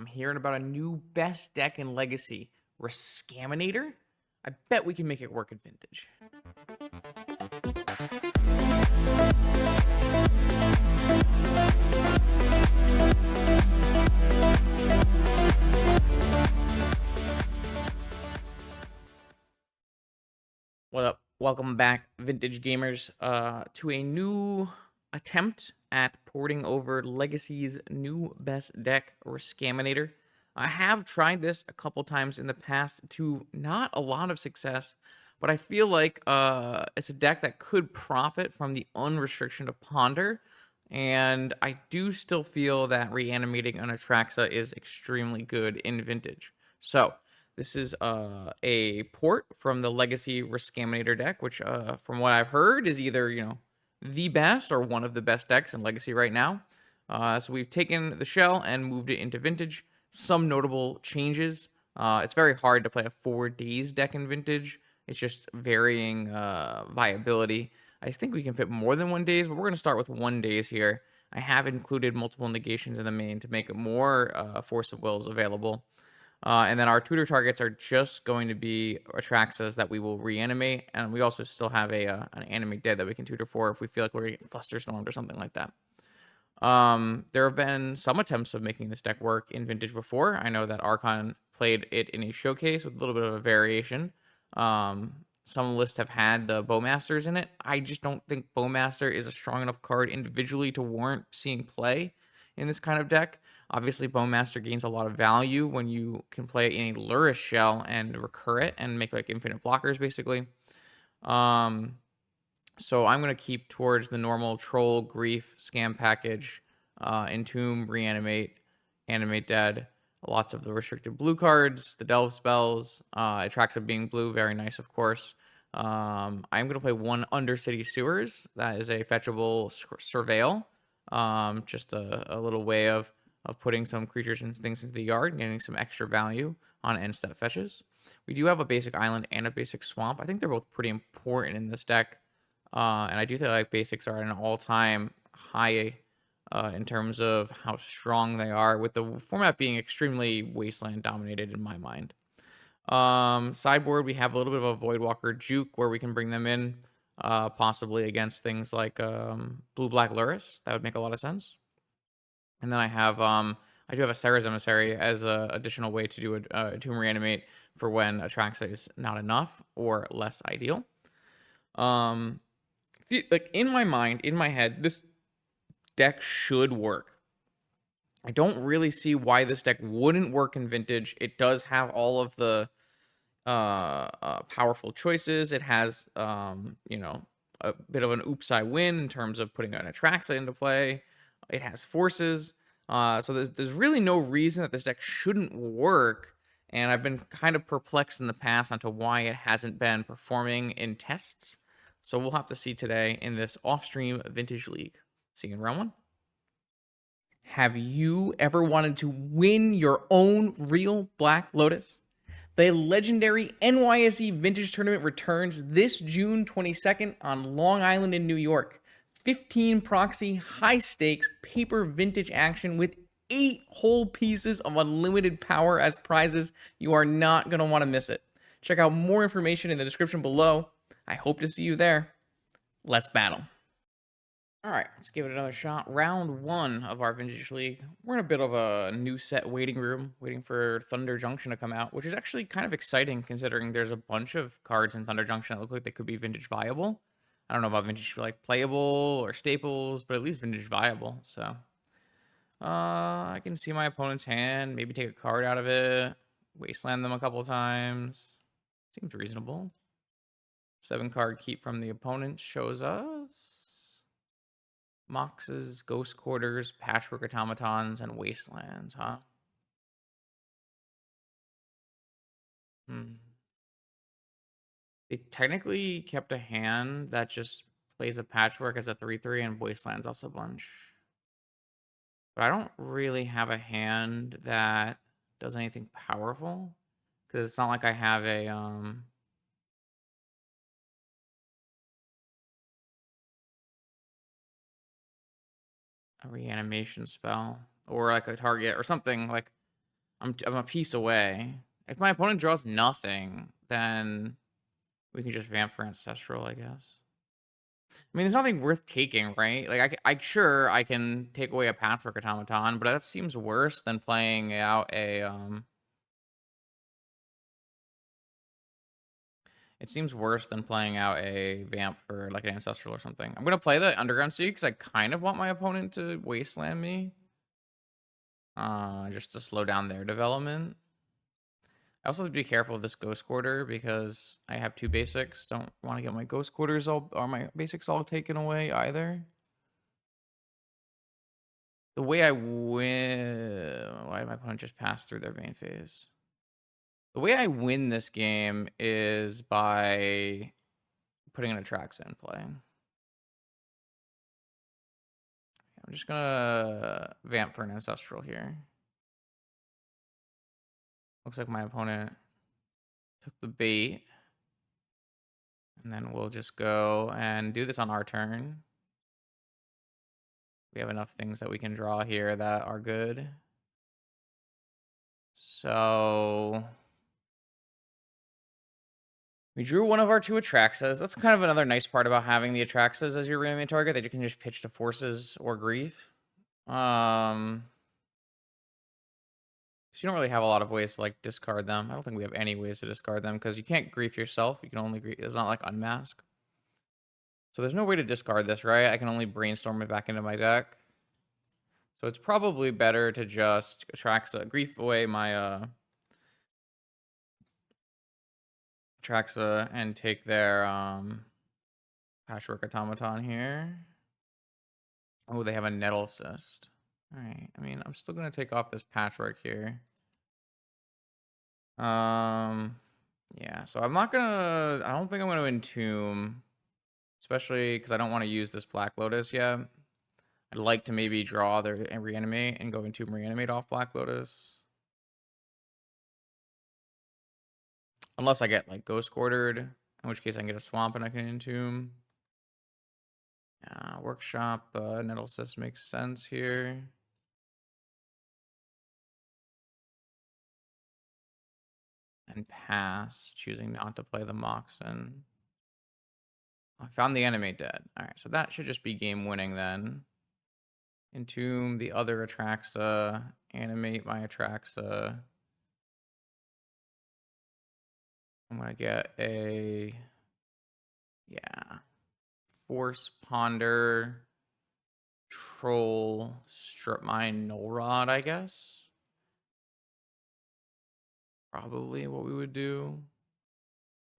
I'm hearing about a new best deck in Legacy, Rescaminator. I bet we can make it work in Vintage. What up? Welcome back, Vintage Gamers, to a new attempt at porting over Legacy's new best deck, Rescaminator. I have tried this a couple times in the past to not a lot of success, but I feel like it's a deck that could profit from the unrestriction of Ponder, and I do still feel that reanimating an Atraxa is extremely good in Vintage. So, this is a port from the Legacy Rescaminator deck, which, from what I've heard, is either the best or one of the best decks in Legacy right now. So we've taken the shell and moved it into Vintage. Some notable changes. It's very hard to play a 4 days deck in Vintage. It's just varying viability. I think we can fit more than 1 days, but we're going to start with 1 days here. I have included multiple negations in the main to make more Force of Wills available. And then our tutor targets are just going to be Atraxas that we will reanimate, and we also still have an animate dead that we can tutor for if we feel like we're getting flusterstormed or something like that. There have been some attempts of making this deck work in Vintage before. I know that Archon played it in a showcase with a little bit of a variation. Some lists have had the Bowmasters in it. I just don't think Bowmaster is a strong enough card individually to warrant seeing play in this kind of deck. Obviously, Bowmaster gains a lot of value when you can play it in a Lurrus shell and recur it and make like infinite blockers, basically. So I'm going to keep towards the normal Troll, Grief, Scam package, Entomb, Reanimate, Animate Dead. Lots of the restricted blue cards, the Delve spells, Atraxa being blue, very nice, of course. I'm going to play one Undercity Sewers. That is a fetchable Surveil. Just a little way of putting some creatures and things into the yard and getting some extra value on end step fetches. We do have a basic island and a basic swamp. I think they're both pretty important in this deck. And I do feel like basics are at an all-time high in terms of how strong they are, with the format being extremely wasteland dominated in my mind. Sideboard, we have a little bit of a Voidwalker juke where we can bring them in, possibly against things like blue-black Lurrus. That would make a lot of sense. And then I do have a Sarah's Emissary as an additional way to do a Tomb Reanimate for when Atraxa is not enough or less ideal. Like in my mind, in my head, this deck should work. I don't really see why this deck wouldn't work in Vintage. It does have all of the powerful choices. It has a bit of an oops I win in terms of putting an Atraxa into play. It has forces. So there's really no reason that this deck shouldn't work. And I've been kind of perplexed in the past onto why it hasn't been performing in tests. So we'll have to see today in this off-stream Vintage League. See you in round one. Have you ever wanted to win your own real Black Lotus? The legendary NYSE Vintage Tournament returns this June 22nd on Long Island in New York. 15 proxy, high stakes, paper vintage action with 8 whole pieces of unlimited power as prizes. You are not going to want to miss it. Check out more information in the description below. I hope to see you there. Let's battle. All right, let's give it another shot. Round one of our Vintage League. We're in a bit of a new set waiting room, waiting for Thunder Junction to come out, which is actually kind of exciting considering there's a bunch of cards in Thunder Junction that look like they could be vintage viable. I don't know about vintage like playable or staples, but at least vintage viable. So I can see my opponent's hand, maybe take a card out of it, wasteland them a couple times. Seems reasonable. 7-card keep from the opponent shows us Moxes, Ghost Quarters, Patchwork Automatons, and Wastelands, huh? They technically kept a hand that just plays a Patchwork as a 3/3 and Wastelands also a bunch. But I don't really have a hand that does anything powerful. Because it's not like I have a reanimation spell or like a target or something like I'm a piece away. If my opponent draws nothing, then we can just vamp for Ancestral, I guess. I mean, there's nothing worth taking, right? Like, sure, I can take away a Patchwork Automaton, but that seems worse than playing out a, it seems worse than playing out a Vamp for, like, an Ancestral or something. I'm gonna play the Underground Sea, because I kind of want my opponent to Wasteland me. Just to slow down their development. I also have to be careful of this Ghost Quarter, because I have 2 basics. Don't want to get my Ghost Quarters all, or my basics all taken away either. The way I win... Why did my opponent just pass through their main phase? The way I win this game is by putting an Atraxa in play. I'm just gonna Vamp for an Ancestral here. Looks like my opponent took the bait. And then we'll just go and do this on our turn. We have enough things that we can draw here that are good. So we drew one of our 2 Atraxas. That's kind of another nice part about having the Atraxas as your reanimate target, that you can just pitch to Forces or Grief. You don't really have a lot of ways to, like, discard them. I don't think we have any ways to discard them, because you can't Grief yourself. You can only grief. It's not like Unmask. So there's no way to discard this, right? I can only Brainstorm it back into my deck. So it's probably better to just Atraxa, Grief away my Atraxa and take their Patchwork Automaton here. Oh, they have a Nettle Cyst. Alright, I mean, I'm still gonna take off this Patchwork here. Yeah, so I'm not gonna... I don't think I'm gonna Entomb. Especially because I don't want to use this Black Lotus yet. I'd like to maybe draw their and Reanimate and go Entomb Reanimate off Black Lotus. Unless I get, like, Ghost Quartered, in which case I can get a Swamp and I can Entomb. Workshop, Nettle Cyst makes sense here. And pass, choosing not to play the Moxen. I found the Animate dead. Alright, so that should just be game winning then. Entomb the other Atraxa, Animate my Atraxa. I'm gonna get a... Yeah. Force, Ponder, Troll, Strip Mine, Null Rod, I guess. Probably what we would do.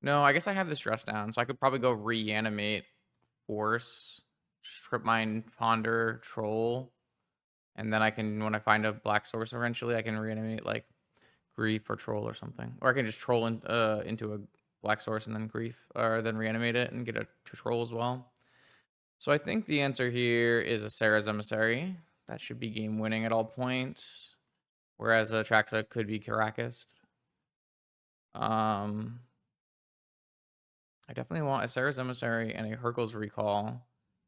No, I guess I have this dress down, so I could probably go Reanimate, Force, Strip Mine, Ponder, Troll. And then I can, when I find a black source eventually, I can Reanimate, like, Grief or Troll or something. Or I can just Troll into a black source and then Grief, or then Reanimate it and get a Troll as well. So I think the answer here is a Sarah's Emissary. That should be game winning at all points. Whereas Atraxa could be Caracas. I definitely want a Sarah's Emissary and a Hercule's Recall.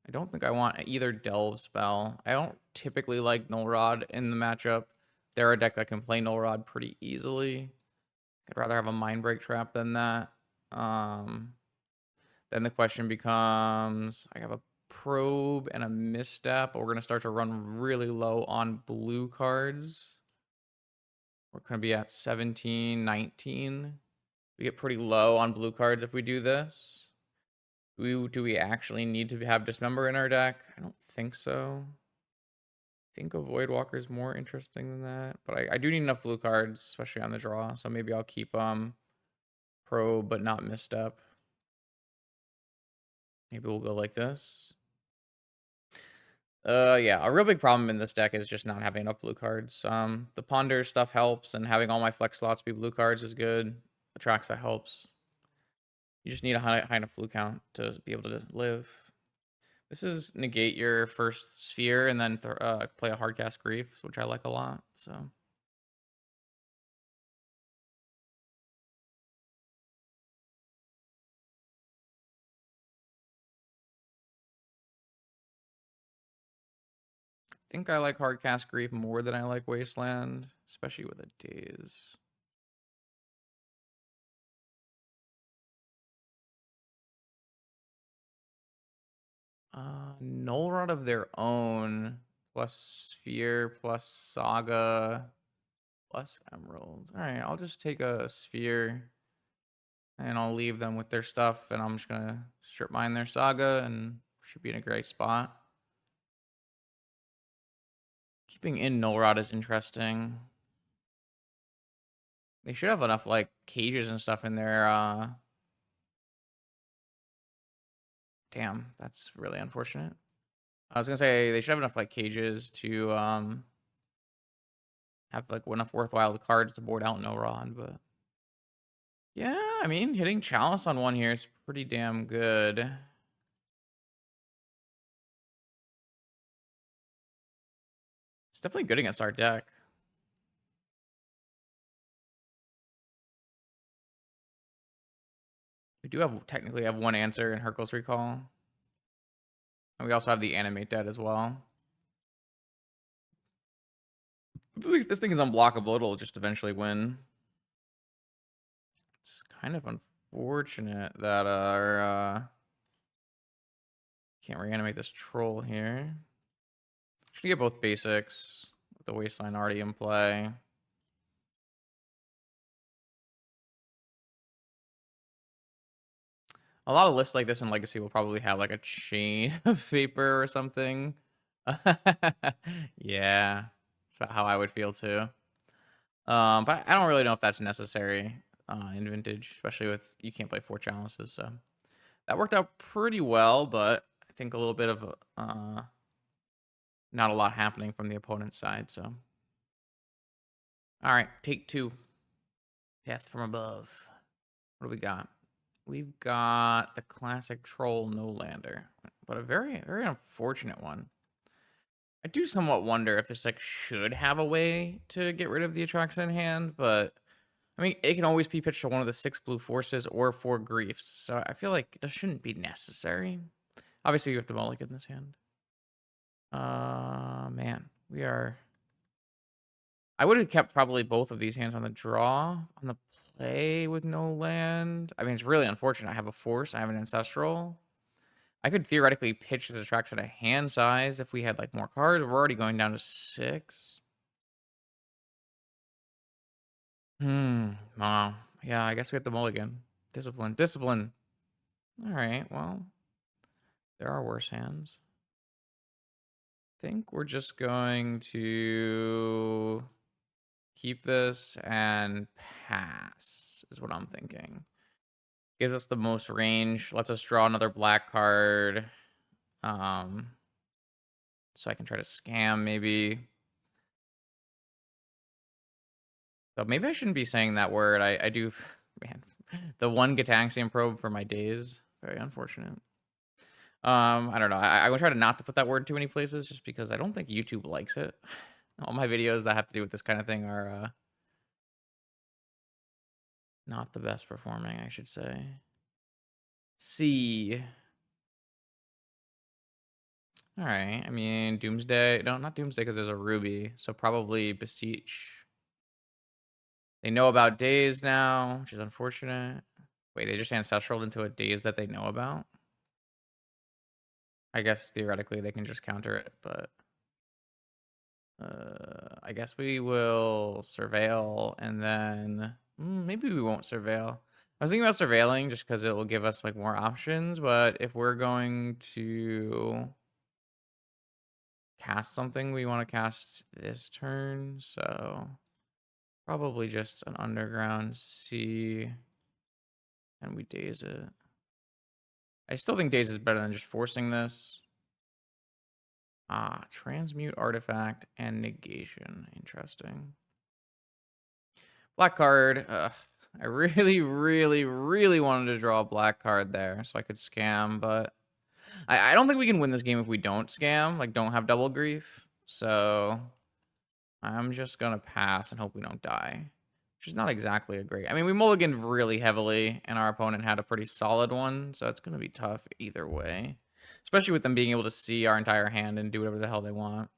I don't think I want either Delve spell. I don't typically like Null Rod in the matchup. They're a deck that can play Null Rod pretty easily. I'd rather have a Mind Break Trap than that. Then the question becomes, I have a Probe and a Misstep, but we're going to start to run really low on blue cards. We're going to be at 17, 19. We get pretty low on blue cards if we do this. Do we actually need to have Dismember in our deck? I don't think so. I think a Voidwalker is more interesting than that. But I do need enough blue cards, especially on the draw. So maybe I'll keep Probe, but not Misstep. Maybe we'll go like this. Yeah, a real big problem in this deck is just not having enough blue cards. The Ponder stuff helps, and having all my flex slots be blue cards is good. Atraxa helps. You just need a high enough blue count to be able to live. This is negate your first sphere and then play a Hardcast Grief, which I like a lot. So I think I like Hardcast Grief more than I like Wasteland, especially with a Daze. Null Rod of their own, plus Sphere, plus Saga, plus Emerald. All right, I'll just take a Sphere, and I'll leave them with their stuff, and I'm just gonna strip mine their Saga, and should be in a great spot. Keeping in Null Rod is interesting. They should have enough, like, cages and stuff in there. Damn, that's really unfortunate. I was gonna say they should have enough, like, cages to have, like, enough worthwhile cards to board out Null Rod, but yeah, I mean, hitting Chalice on one here is pretty damn good. It's definitely good against our deck. We do technically have one answer in Hercules Recall. And we also have the Animate Dead as well. If this thing is unblockable, it'll just eventually win. It's kind of unfortunate that our can't reanimate this troll here. Should get both basics with the Wasteland already in play. A lot of lists like this in Legacy will probably have like a chain of vapor or something. Yeah, that's about how I would feel too. But I don't really know if that's necessary in Vintage, especially with you can't play 4 challenges. So that worked out pretty well, but I think a little bit of not a lot happening from the opponent's side. So, all right, take 2. Path from above. What do we got? We've got the classic troll no lander, but a very, very unfortunate one. I do somewhat wonder if this like should have a way to get rid of the Atraxa in hand, but I mean, it can always be pitched to one of the 6 blue forces or 4 griefs, so I feel like this shouldn't be necessary. Obviously, you have to mulligan this hand. Man, we are. I would have kept probably both of these hands on the draw, on the play with no land. I mean, it's really unfortunate. I have a force, I have an ancestral. I could theoretically pitch this Atraxa at a hand size if we had like more cards. We're already going down to 6. Wow. Yeah, I guess we have the mulligan. Discipline. Discipline. All right, well, there are worse hands. I think we're just going to keep this and pass, is what I'm thinking. Gives us the most range, lets us draw another black card. So I can try to scam maybe. So maybe I shouldn't be saying that word. I do, man. The one Gataxian probe for my days. Very unfortunate. I don't know. I would try to not to put that word too many places just because I don't think YouTube likes it. All my videos that have to do with this kind of thing are not the best performing, I should say. C. All right. I mean, Doomsday. No, not Doomsday because there's a Ruby. So probably Beseech. They know about Daze now, which is unfortunate. Wait, they just ancestraled into a Daze that they know about? I guess theoretically they can just counter it, but I guess we will surveil and then maybe we won't surveil. I was thinking about surveilling just because it will give us like more options, but if we're going to cast something, we want to cast this turn, so probably just an underground C and we daze it. I still think daze is better than just forcing this. Transmute artifact and negation. Interesting. Black card. I really, really, really wanted to draw a black card there so I could scam, but I don't think we can win this game if we don't scam, like don't have double grief. So I'm just gonna pass and hope we don't die. Which is not exactly a great. I mean, we mulliganed really heavily, and our opponent had a pretty solid one, so it's gonna be tough either way. Especially with them being able to see our entire hand and do whatever the hell they want.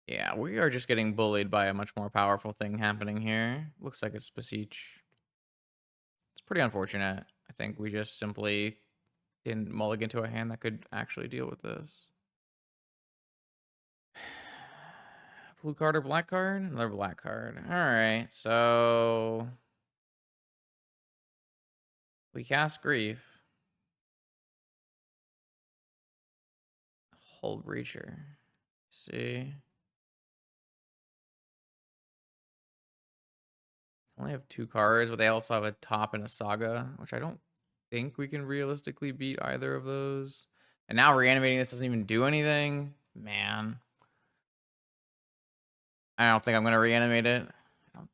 Yeah, we are just getting bullied by a much more powerful thing happening here. Looks like it's Beseech. It's pretty unfortunate. I think we just simply didn't mulligan to a hand that could actually deal with this. Blue card or black card? Another black card. Alright, so we cast Grief. Hull Breacher. See? Only have 2 cards, but they also have a top and a saga, which I don't think we can realistically beat either of those. And now reanimating this doesn't even do anything. Man. I don't think I'm gonna reanimate it. I don't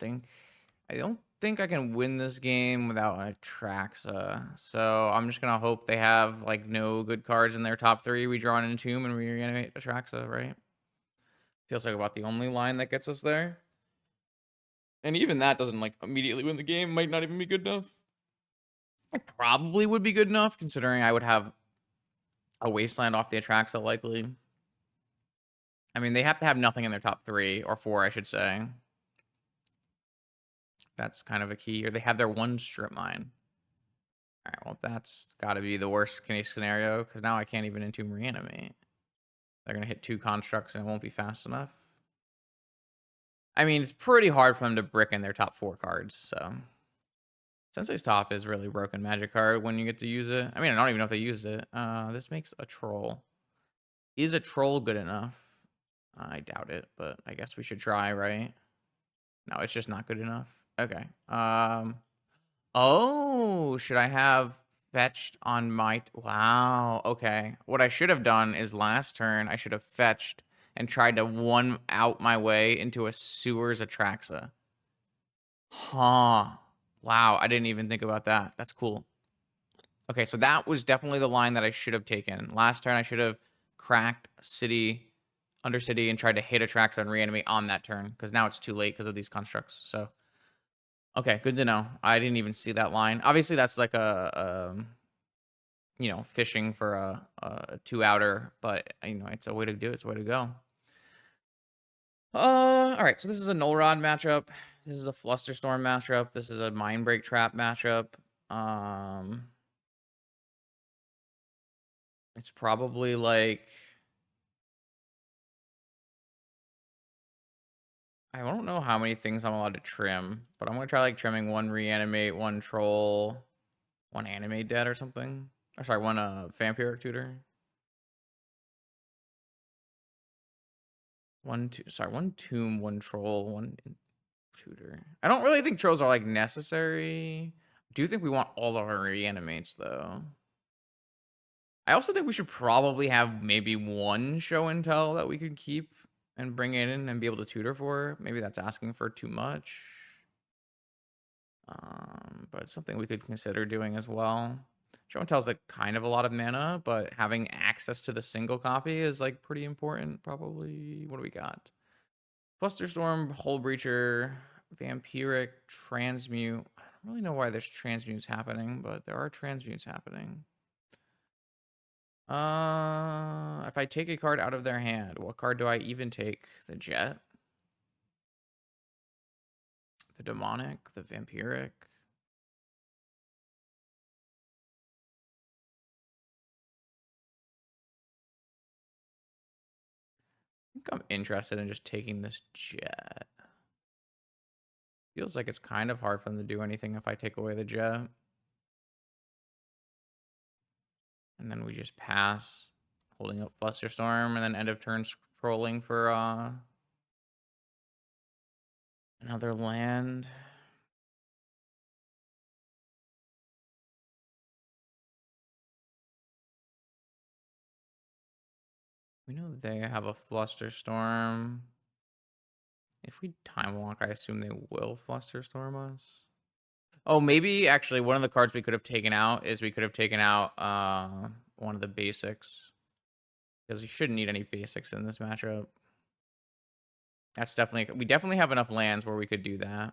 think I can win this game without a Traxa. So I'm just gonna hope they have like no good cards in their top 3. We draw an Entomb and we reanimate a Traxa, right? Feels like about the only line that gets us there. And even that doesn't like immediately win the game. Might not even be good enough. It probably would be good enough considering I would have a Wasteland off the Atraxa likely. I mean, they have to have nothing in their top 3 or 4, I should say. That's kind of a key. Or they have their 1 strip mine. All right, well, that's got to be the worst case scenario because now I can't even Entomb Reanimate. They're going to hit 2 constructs and it won't be fast enough. I mean, it's pretty hard for them to brick in their top 4 cards, so. Sensei's Top is really broken magic card when you get to use it. I mean, I don't even know if they used it. This makes a troll. Is a troll good enough? I doubt it, but I guess we should try, right? No, it's just not good enough. Okay. Oh, should I have fetched on my... Wow, okay. What I should have done is last turn, I should have fetched and tried to one out my way into a Sewers Atraxa. Huh. Wow, I didn't even think about that. That's cool. Okay, so that was definitely the line that I should have taken. Last turn, I should have cracked City, Undercity, and tried to hit Atraxa and reanimate on that turn, because now it's too late because of these constructs. So, okay, good to know. I didn't even see that line. Obviously, that's like you know, fishing for a 2-outer, but, you know, it's a way to do it. It's a way to go. All right, so this is a Null Rod matchup. This is a Flusterstorm matchup. This is a Mindbreak Trap matchup. It's probably like... I don't know how many things I'm allowed to trim, but I'm gonna try like trimming 1 reanimate, 1 troll, 1 animate dead or something. Or sorry, 1 vampiric tutor. 1 tomb, 1 troll, 1 tutor. I don't really think trolls are like necessary. I do think we want all of our reanimates though. I also think we should probably have maybe 1 show and tell that we could keep and bring it in and be able to tutor for. Maybe that's asking for too much. But it's something we could consider doing as well. Show and Tell's like kind of a lot of mana, but having access to the single copy is like pretty important, probably. What do we got? Flusterstorm, Hull Breacher, Vampiric, Transmute. I don't really know why there's transmutes happening, but there are transmutes happening. If I take a card out of their hand, what card do I even take? The Jet? The Demonic? The Vampiric? I think I'm interested in just taking this Jet. Feels like it's kind of hard for them to do anything if I take away the Jet. And then we just pass, holding up Flusterstorm, and then end of turn scrolling for another land. We know they have a Flusterstorm. If we Time Walk, I assume they will Flusterstorm us. Oh, maybe actually one of the cards we could have taken out is we could have taken out one of the basics. Because we shouldn't need any basics in this matchup. That's definitely... We definitely have enough lands where we could do that.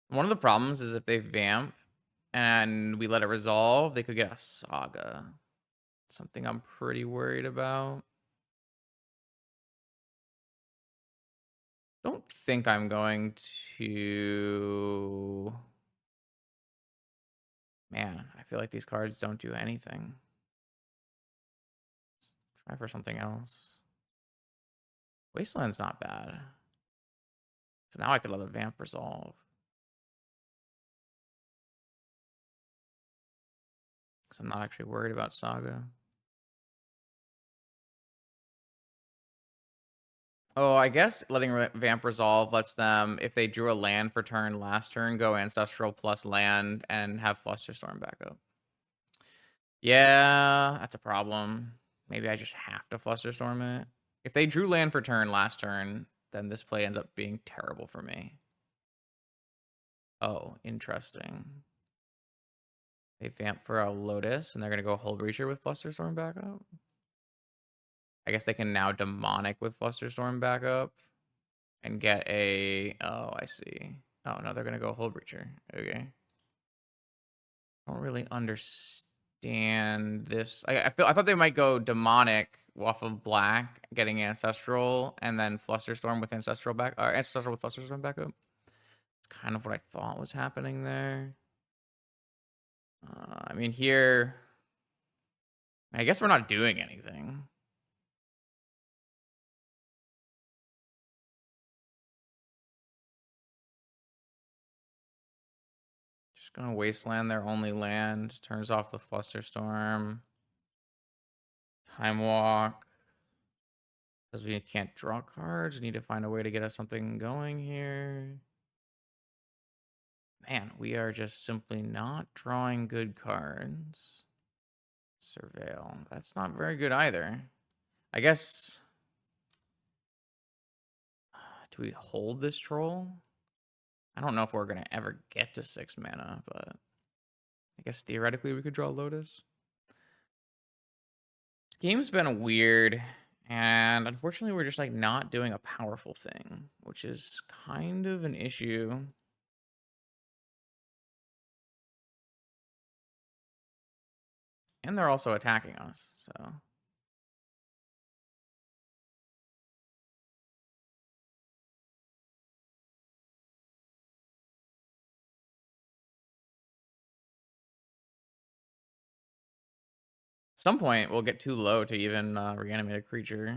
One of the problems is if they vamp and we let it resolve, they could get a Saga. Something I'm pretty worried about. Don't think I'm going to... Man, I feel like these cards don't do anything. Try for something else. Wasteland's not bad. So now I could let a Vamp resolve. Because I'm not actually worried about Saga. Oh, I guess letting Vamp resolve lets them, if they drew a land for turn last turn, go Ancestral plus land and have Flusterstorm back up. Yeah, that's a problem. Maybe I just have to Flusterstorm it. If they drew land for turn last turn, then this play ends up being terrible for me. Oh, interesting. They Vamp for a Lotus, and they're going to go Hull Breacher with Flusterstorm back up. I guess they can now Demonic with Flusterstorm back up and get a... Oh, I see. Oh, no, they're going to go Hull Breacher. Okay. I don't really understand this. I thought they might go Demonic off of black, getting Ancestral, and then Flusterstorm with Ancestral back, or Ancestral with Flusterstorm back up. It's kind of what I thought was happening there. I mean, here, I guess we're not doing anything. Just gonna Wasteland their only land. Turns off the Flusterstorm. Time Walk. Because we can't draw cards. We need to find a way to get us something going here. Man, we are just simply not drawing good cards. Surveil. That's not very good either. I guess... Do we hold this troll? I don't know if we're going to ever get to 6 mana, but I guess theoretically we could draw Lotus. This game's been weird, and unfortunately we're just like not doing a powerful thing, which is kind of an issue. And they're also attacking us, so... At some point, we'll get too low to even reanimate a creature.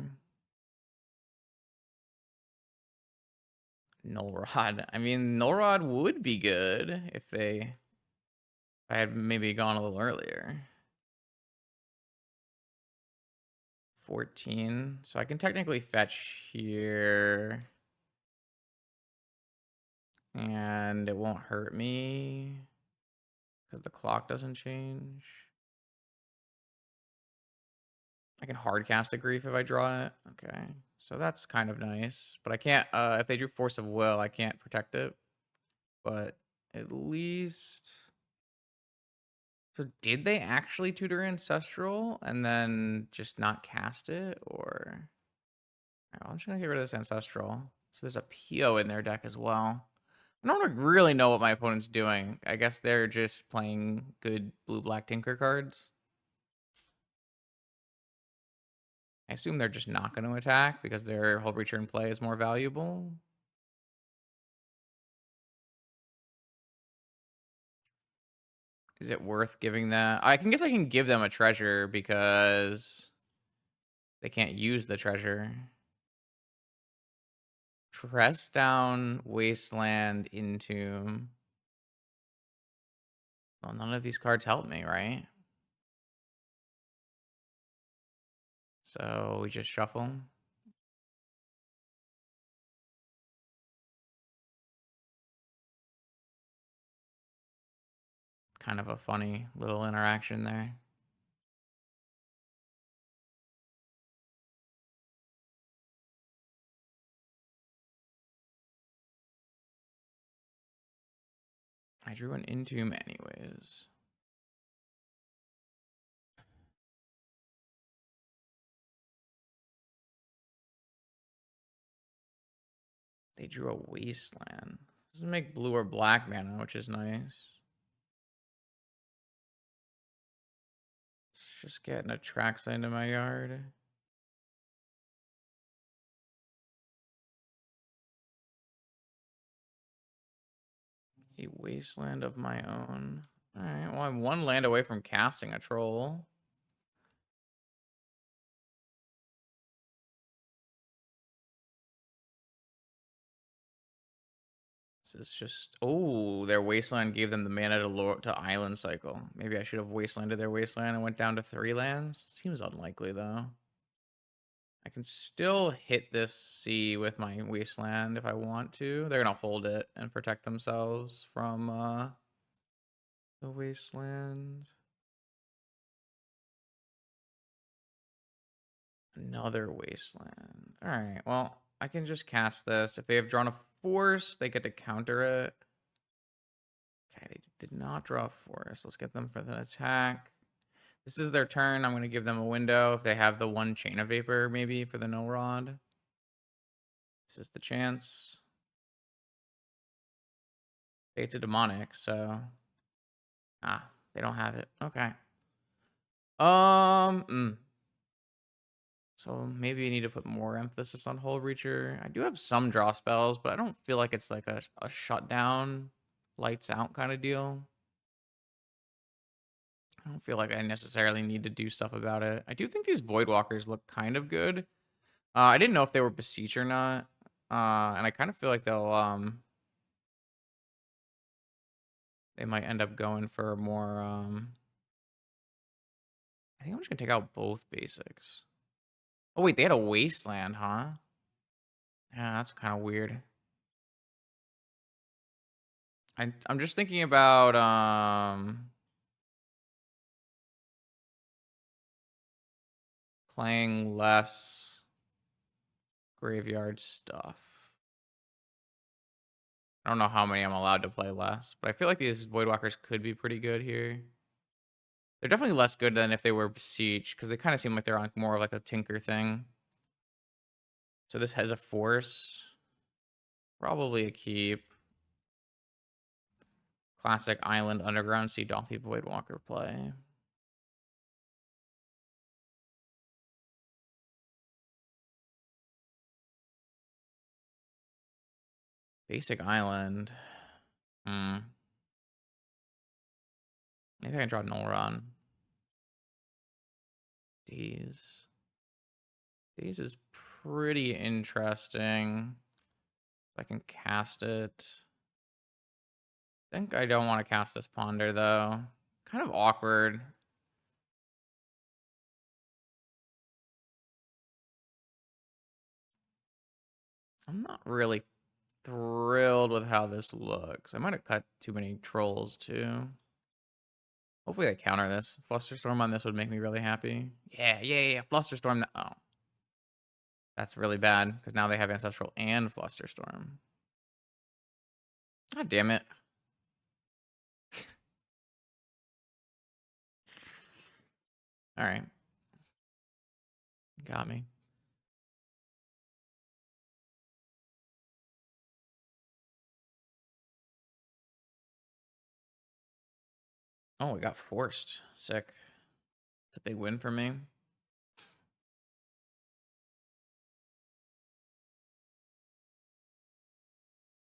Null Rod. I mean, Null Rod would be good if I had maybe gone a little earlier. 14. So I can technically fetch here. And it won't hurt me. Because the clock doesn't change. I can hardcast a Grief if I draw it. Okay. So that's kind of nice. But I can't, if they do Force of Will, I can't protect it. But at least... So did they actually tutor Ancestral and then just not cast it? Or... I'm just going to get rid of this Ancestral. So there's a PO in their deck as well. I don't really know what my opponent's doing. I guess they're just playing good blue-black Tinker cards. I assume they're just not going to attack because their Hull Breacher in play is more valuable. Is it worth giving that? I guess I can give them a treasure because they can't use the treasure. Press down Wasteland Entomb. Well, none of these cards help me, right? So we just shuffle. Kind of a funny little interaction there. I drew an Entomb anyways. They drew a Wasteland. Doesn't make blue or black mana, which is nice. just get an Atraxa into my yard. A wasteland of my own. Alright, well, I'm one land away from casting a troll. This is just... Oh, their wasteland gave them the mana to island cycle. Maybe I should have wastelanded their wasteland and went down to 3 lands. Seems unlikely, though. I can still hit this sea with my wasteland if I want to. They're going to hold it and protect themselves from the wasteland. Another wasteland. All right, well, I can just cast this. If they have drawn a force, they get to counter it. Okay, they did not draw a force. Let's get them for the attack. This is their turn. I'm going to give them a window. If they have the 1 Chain of Vapor, maybe, for the No Rod. This is the chance. It's a demonic, so... Ah, they don't have it. Okay. So maybe you need to put more emphasis on Hull Reacher. I do have some draw spells, but I don't feel like it's like a shutdown, lights out kind of deal. I don't feel like I necessarily need to do stuff about it. I do think these Voidwalkers look kind of good. I didn't know if they were Beseech or not. And I kind of feel like they might end up going for more, I think I'm just gonna take out both basics. Oh wait, they had a Wasteland, huh? Yeah, that's kind of weird. I'm just thinking about playing less graveyard stuff. I don't know how many I'm allowed to play less, but I feel like these Voidwalkers could be pretty good here. They're definitely less good than if they were Beseech, because they kind of seem like they're on more of like a Tinker thing. So this has a force. Probably a keep. Classic Island Underground Sea Dolphy Voidwalker play. Basic Island. Maybe I can draw Null Run. Daze. Daze is pretty interesting. I can cast it. I think I don't want to cast this Ponder, though. Kind of awkward. I'm not really thrilled with how this looks. I might have cut too many trolls, too. Hopefully they counter this. Flusterstorm on this would make me really happy. Yeah. Flusterstorm. Oh. That's really bad, because now they have Ancestral and Flusterstorm. God damn it. All right. Got me. Oh, we got forced. Sick. It's a big win for me.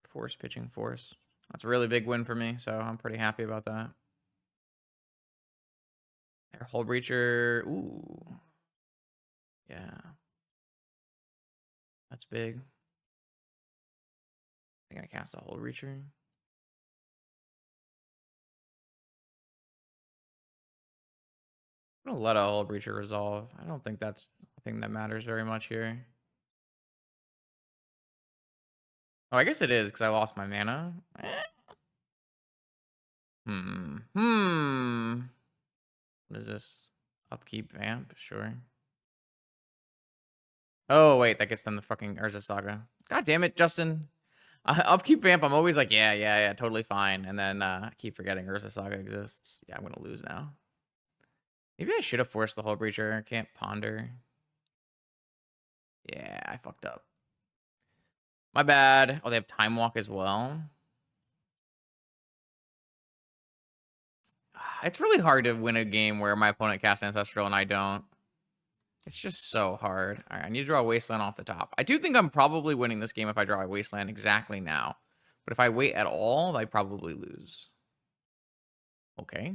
Force pitching force. That's a really big win for me, so I'm pretty happy about that. Their Hull Breacher. Ooh. Yeah. That's big. I'm gonna cast a Hull Breacher. I'm gonna let a Hull Breacher resolve. I don't think that's a thing that matters very much here. Oh, I guess it is, because I lost my mana. What is this? Upkeep Vamp? Sure. Oh, wait, that gets them the fucking Urza Saga. God damn it, Justin. Upkeep Vamp, I'm always like, yeah, totally fine. And then I keep forgetting Urza Saga exists. Yeah, I'm going to lose now. Maybe I should have forced the Hull Breacher. I can't ponder. Yeah, I fucked up. My bad. Oh, they have Time Walk as well. It's really hard to win a game where my opponent casts Ancestral and I don't. It's just so hard. All right, I need to draw a Wasteland off the top. I do think I'm probably winning this game if I draw a Wasteland exactly now. But if I wait at all, I probably lose. Okay.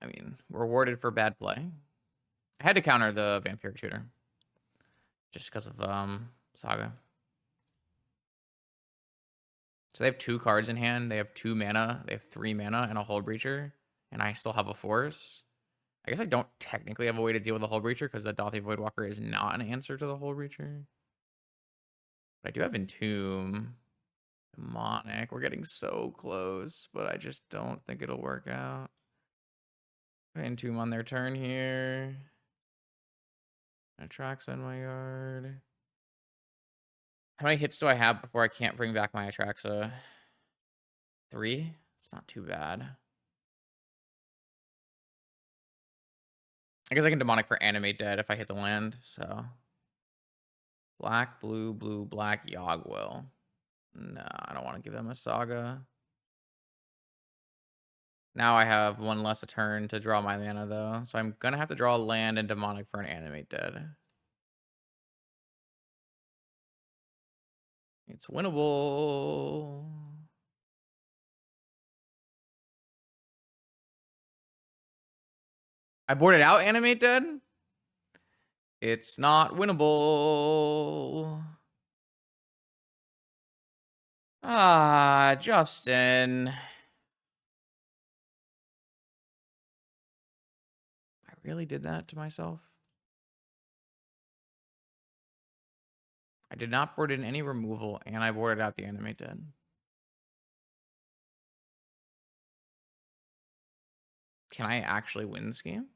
I mean, rewarded for bad play. I had to counter the Vampiric Tutor. Just because of Saga. So they have 2 cards in hand. They have 2 mana. They have 3 mana and a Hull Breacher. And I still have a Force. I guess I don't technically have a way to deal with the Hull Breacher because the Dothy Voidwalker is not an answer to the Hull Breacher. But I do have Entomb. Demonic. We're getting so close, but I just don't think it'll work out. Entomb on their turn here. Atraxa in my yard. How many hits do I have before I can't bring back my Atraxa? 3? It's not too bad. I guess I can Demonic for Animate Dead if I hit the land, so. Black, blue, blue, black, Yogwill. No, I don't want to give them a Saga. Now I have 1 less a turn to draw my mana, though. So I'm going to have to draw a land and Demonic for an Animate Dead. It's winnable. I boarded out Animate Dead. It's not winnable. Ah, Justin. I really did that to myself. I did not board in any removal, and I boarded out the Animate Dead. Can I actually win this game?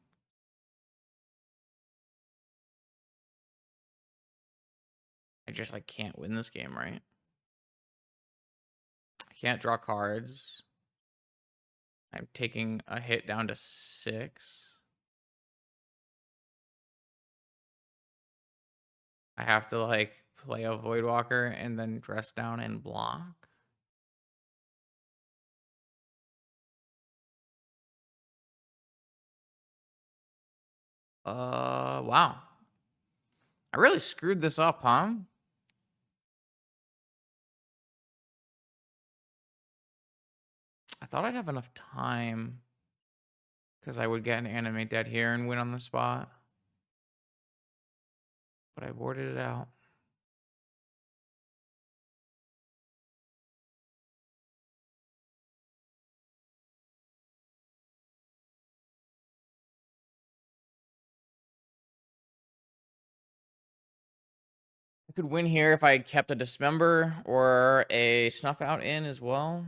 I just like can't win this game, right? I can't draw cards. I'm taking a hit down to 6. I have to like play a Voidwalker and then dress down and block. Wow. I really screwed this up, huh? I thought I'd have enough time because I would get an Animate Dead here and win on the spot. But I boarded it out. I could win here if I kept a Dismember or a Snuff Out in as well.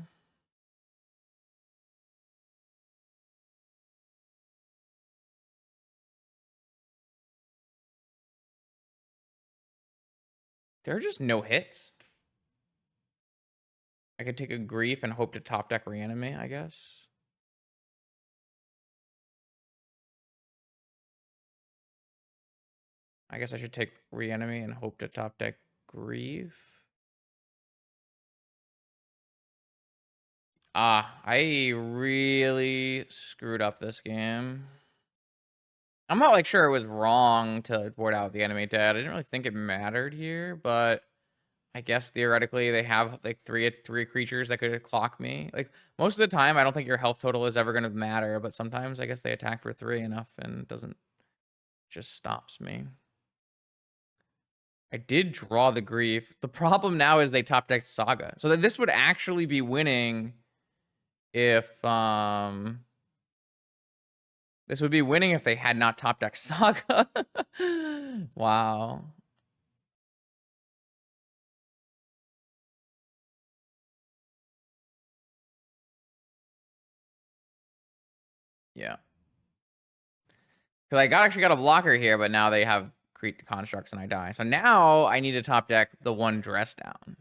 There are just no hits. I could take a Grief and hope to top deck Reanimate, I guess. I guess I should take Reanimate and hope to top deck Grief. I really screwed up this game. I'm not like sure it was wrong to board out the Animate Dead. I didn't really think it mattered here, but I guess theoretically they have like three creatures that could clock me. Like most of the time, I don't think your health total is ever going to matter, but sometimes I guess they attack for 3 enough and it doesn't, just stops me. I did draw the Grief. The problem now is they top decked Saga. So that this would actually be winning if this would be winning if they had not top decked Saga. Wow. Yeah. Because I actually got a blocker here, but now they have create constructs and I die. So now I need to top deck the 1 dress down.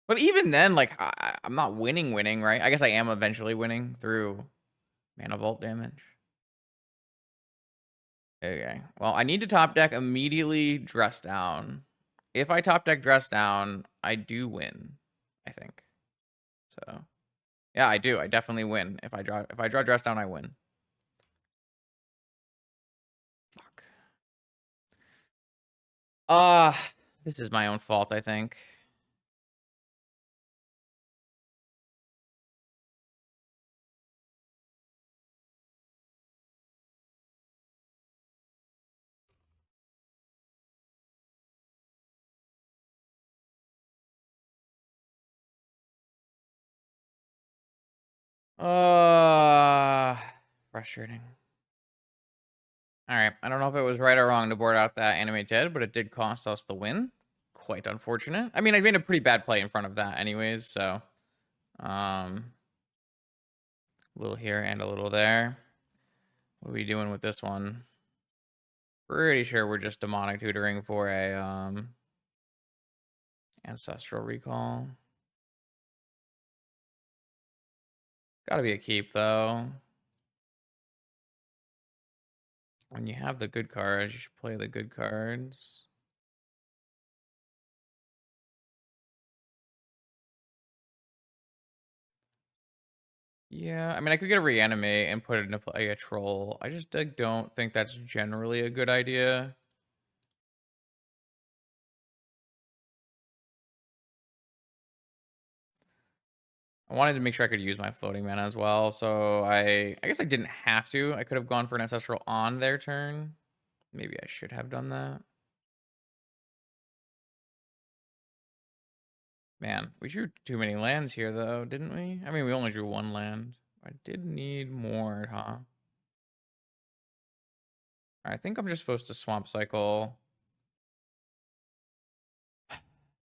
But even then, like, I'm not winning, right? I guess I am eventually winning through mana vault damage. Okay. Well, I need to top deck immediately dress down. If I top deck dress down, I do win, I think. So Yeah, I do. I definitely win. If I draw dress down, I win. Fuck. Uh, this is my own fault, I think. Uh, frustrating. All right. I don't know if it was right or wrong to board out that animate dead, but it did cost us the win. Quite unfortunate. I mean, I made a pretty bad play in front of that anyways, so a little here and a little there. What are we doing with this one? Pretty sure we're just demonic tutoring for a ancestral recall. Gotta be a keep though. When you have the good cards, you should play the good cards. Yeah, I mean, I could get a reanimate and put it into play a troll. I just like, don't think that's generally a good idea. I wanted to make sure I could use my floating mana as well, so I guess I didn't have to. I could have gone for an ancestral on their turn. Maybe I should have done that. Man, we drew too many lands here though, didn't we? I mean, we only drew one land. I did need more, huh? I think I'm just supposed to swamp cycle.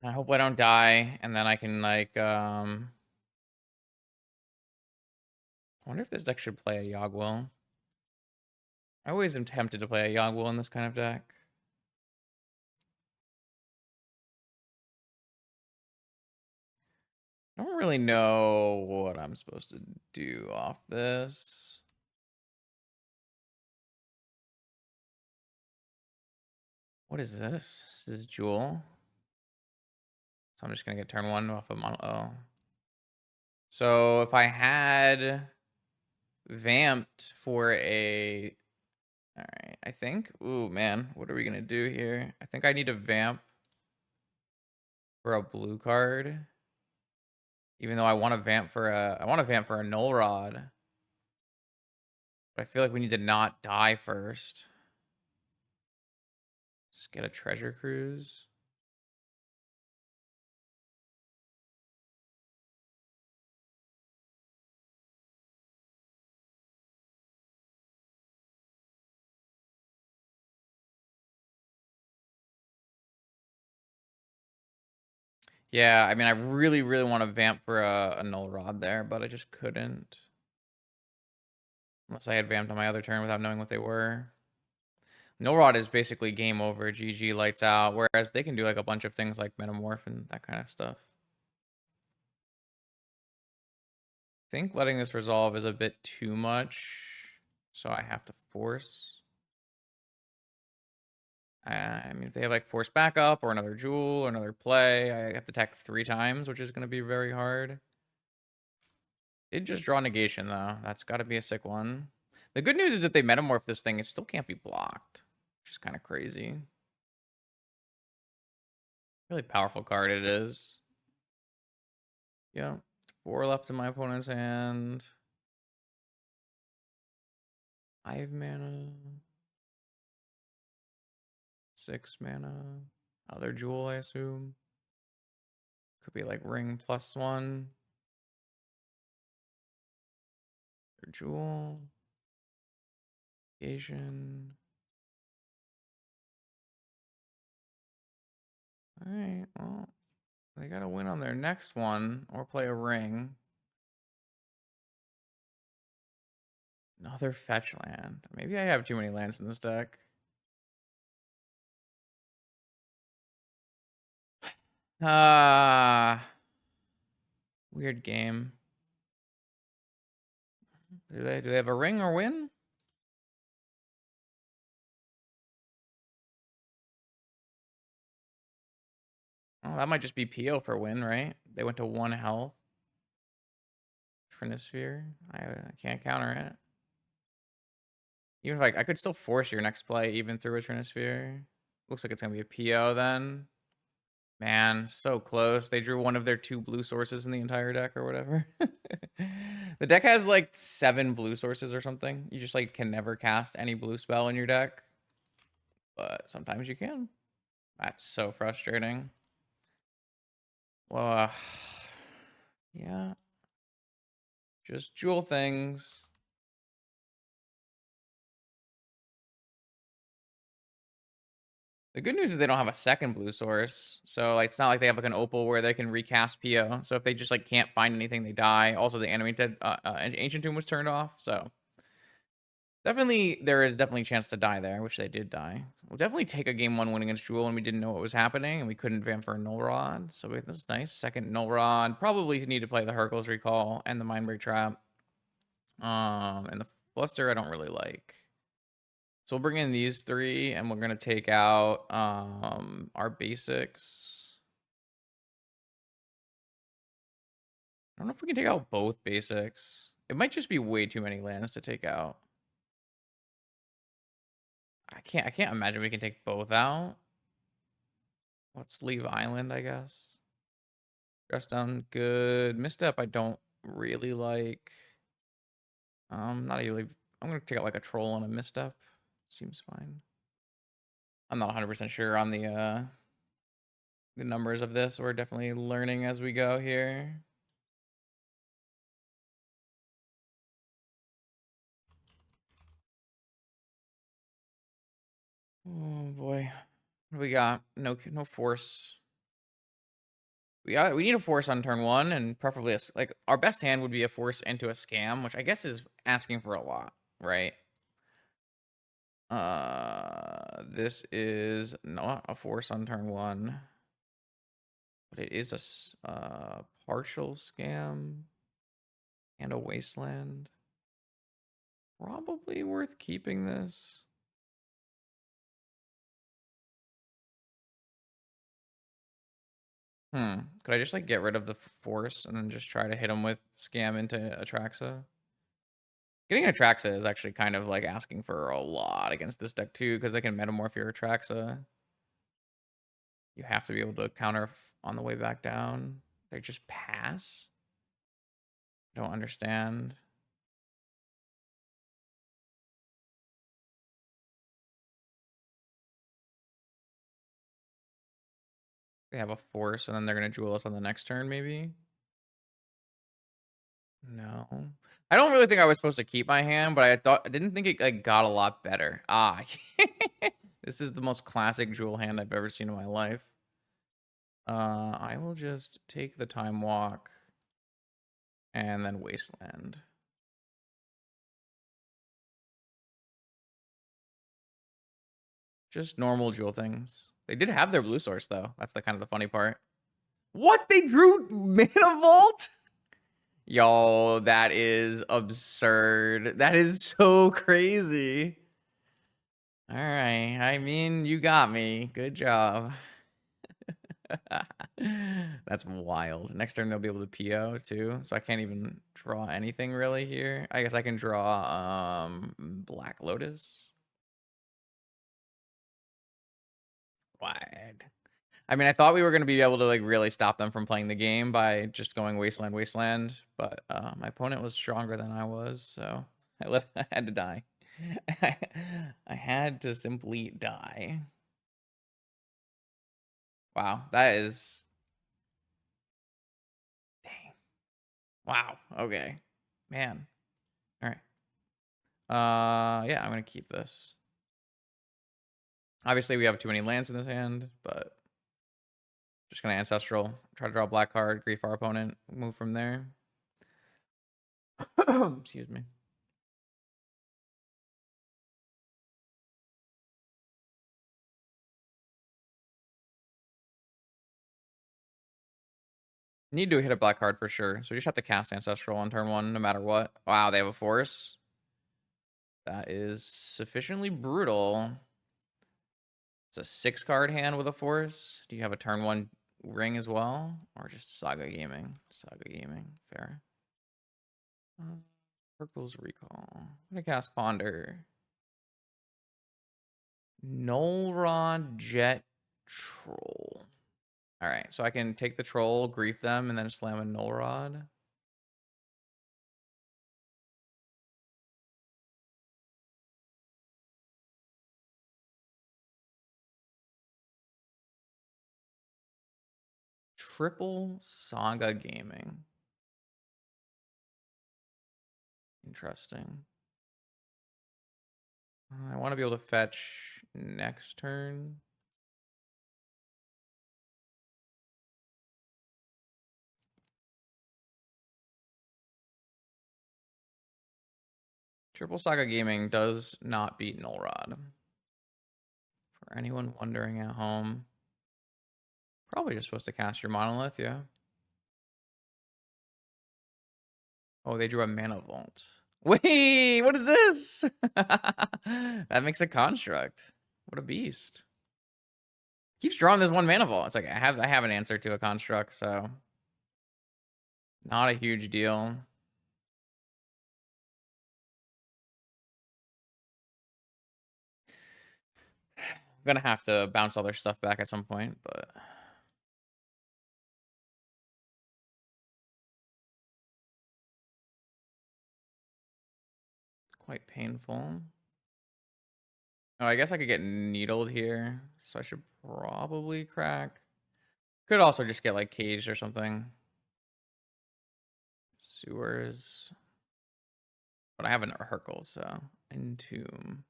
I hope I don't die, and then I can like I wonder if this deck should play a Yogwill. I always am tempted to play a Yogwill in this kind of deck. I don't really know what I'm supposed to do off this. What is this? This is Jewel. So I'm just gonna get turn one off of mono. Oh. So if I had vamped for a, all right, I think. Ooh man, what are we gonna do here? I think I need to vamp for a blue card. Even though I want to vamp for a null rod. But I feel like we need to not die first. Just get a treasure cruise. Yeah, I mean, I really, really want to vamp for a null rod there, but I just couldn't. Unless I had vamped on my other turn without knowing what they were. Null rod is basically game over, GG, lights out, whereas they can do like a bunch of things like metamorph and that kind of stuff. I think letting this resolve is a bit too much, so I have to force. I mean, if they have like force backup or another jewel or another play, I have to attack 3 times, which is going to be very hard. Did just draw negation though. That's got to be a sick one. The good news is if they metamorph this thing, it still can't be blocked, which is kind of crazy. Really powerful card it is. Yeah, 4 left in my opponent's hand. 5 mana. 6 mana. Other jewel, I assume. Could be like ring +1. Other jewel. Negation. Alright, well, they gotta win on their next one or play a ring. Another fetch land. Maybe I have too many lands in this deck. Weird game. Do they have a ring or win? Oh, that might just be PO for win, right? They went to 1 health. Trinisphere. I can't counter it. Even if I could still force your next play even through a Trinisphere. Looks like it's gonna be a PO then. Man, so close. They drew one of their 2 blue sources in the entire deck or whatever. The deck has like 7 blue sources or something. You just like can never cast any blue spell in your deck. But sometimes you can. That's so frustrating. Well, yeah. Just jewel things. The good news is they don't have a second blue source. So like it's not like they have like an opal where they can recast PO. So if they just like can't find anything, they die. Also, the animated Ancient Tomb was turned off. So definitely there is definitely a chance to die there, which they did die. We'll definitely take a game 1 win against Jewel when we didn't know what was happening and we couldn't vamp for a Null Rod. So this is nice. Second Null Rod. Probably need to play the Hercules Recall and the Mindbreak Trap. And the Fluster I don't really like. So we'll bring in these 3 and we're gonna take out our basics. I don't know if we can take out both basics. It might just be way too many lands to take out. I can't imagine we can take both out. Let's leave Island, I guess. Dress down good. Misstep I don't really like. Not really. I'm gonna take out like a troll and a misstep. Seems fine. I'm not 100% sure on the numbers of this. We're definitely learning as we go here. Oh boy. What do we got? No force. We need a force on turn 1 and preferably like our best hand would be a force into a scam, which I guess is asking for a lot, right? This is not a force on turn 1, but it is a partial scam and a wasteland. Probably worth keeping this. Could I just like get rid of the force and then just try to hit him with scam into Atraxa? Getting Atraxa is actually kind of like asking for a lot against this deck too, because they can metamorph your Atraxa. You have to be able to counter on the way back down. They just pass? Don't understand. They have a force and then they're going to jewel us on the next turn maybe? No. I don't really think I was supposed to keep my hand, but I didn't think it like got a lot better. This is the most classic jewel hand I've ever seen in my life. I will just take the time walk and then wasteland. Just normal jewel things. They did have their blue source though. That's the kind of the funny part. What? They drew Mana Vault? Yo, that is absurd. That is so crazy. All right. I mean, you got me. Good job. That's wild. Next turn they'll be able to PO too, so I can't even draw anything really here. I guess I can draw Black Lotus. What? I mean, I thought we were going to be able to like really stop them from playing the game by just going wasteland, but my opponent was stronger than I was, so I had to die. I had to simply die. Wow, that is dang. Wow. Okay, man. All right. Yeah, I'm gonna keep this. Obviously, we have too many lands in this hand, but just gonna ancestral. Try to draw a black card, grief our opponent, move from there. Excuse me. Need to hit a black card for sure. So we just have to cast Ancestral on turn 1 no matter what. Wow, they have a force. That is sufficiently brutal. It's a 6-card hand with a force. Do you have a turn 1 ring as well? Or just Saga Gaming? Saga Gaming. Fair. Purple's Recall. I'm gonna cast Ponder. Null Rod Jet Troll. Alright, so I can take the troll, grief them, and then slam a Null Rod. Triple Saga Gaming. Interesting. I want to be able to fetch next turn. Triple Saga Gaming does not beat Null Rod. For anyone wondering at home, probably just supposed to cast your Monolith, yeah. Oh, they drew a Mana Vault. Wait, what is this? That makes a construct. What a beast. Keeps drawing this one Mana Vault. It's like I have an answer to a construct, so not a huge deal. I'm gonna have to bounce all their stuff back at some point, but quite painful. Oh, I guess I could get needled here, so I should probably crack. Could also just get like caged or something. Sewers. But I have an Hercule, so Entomb.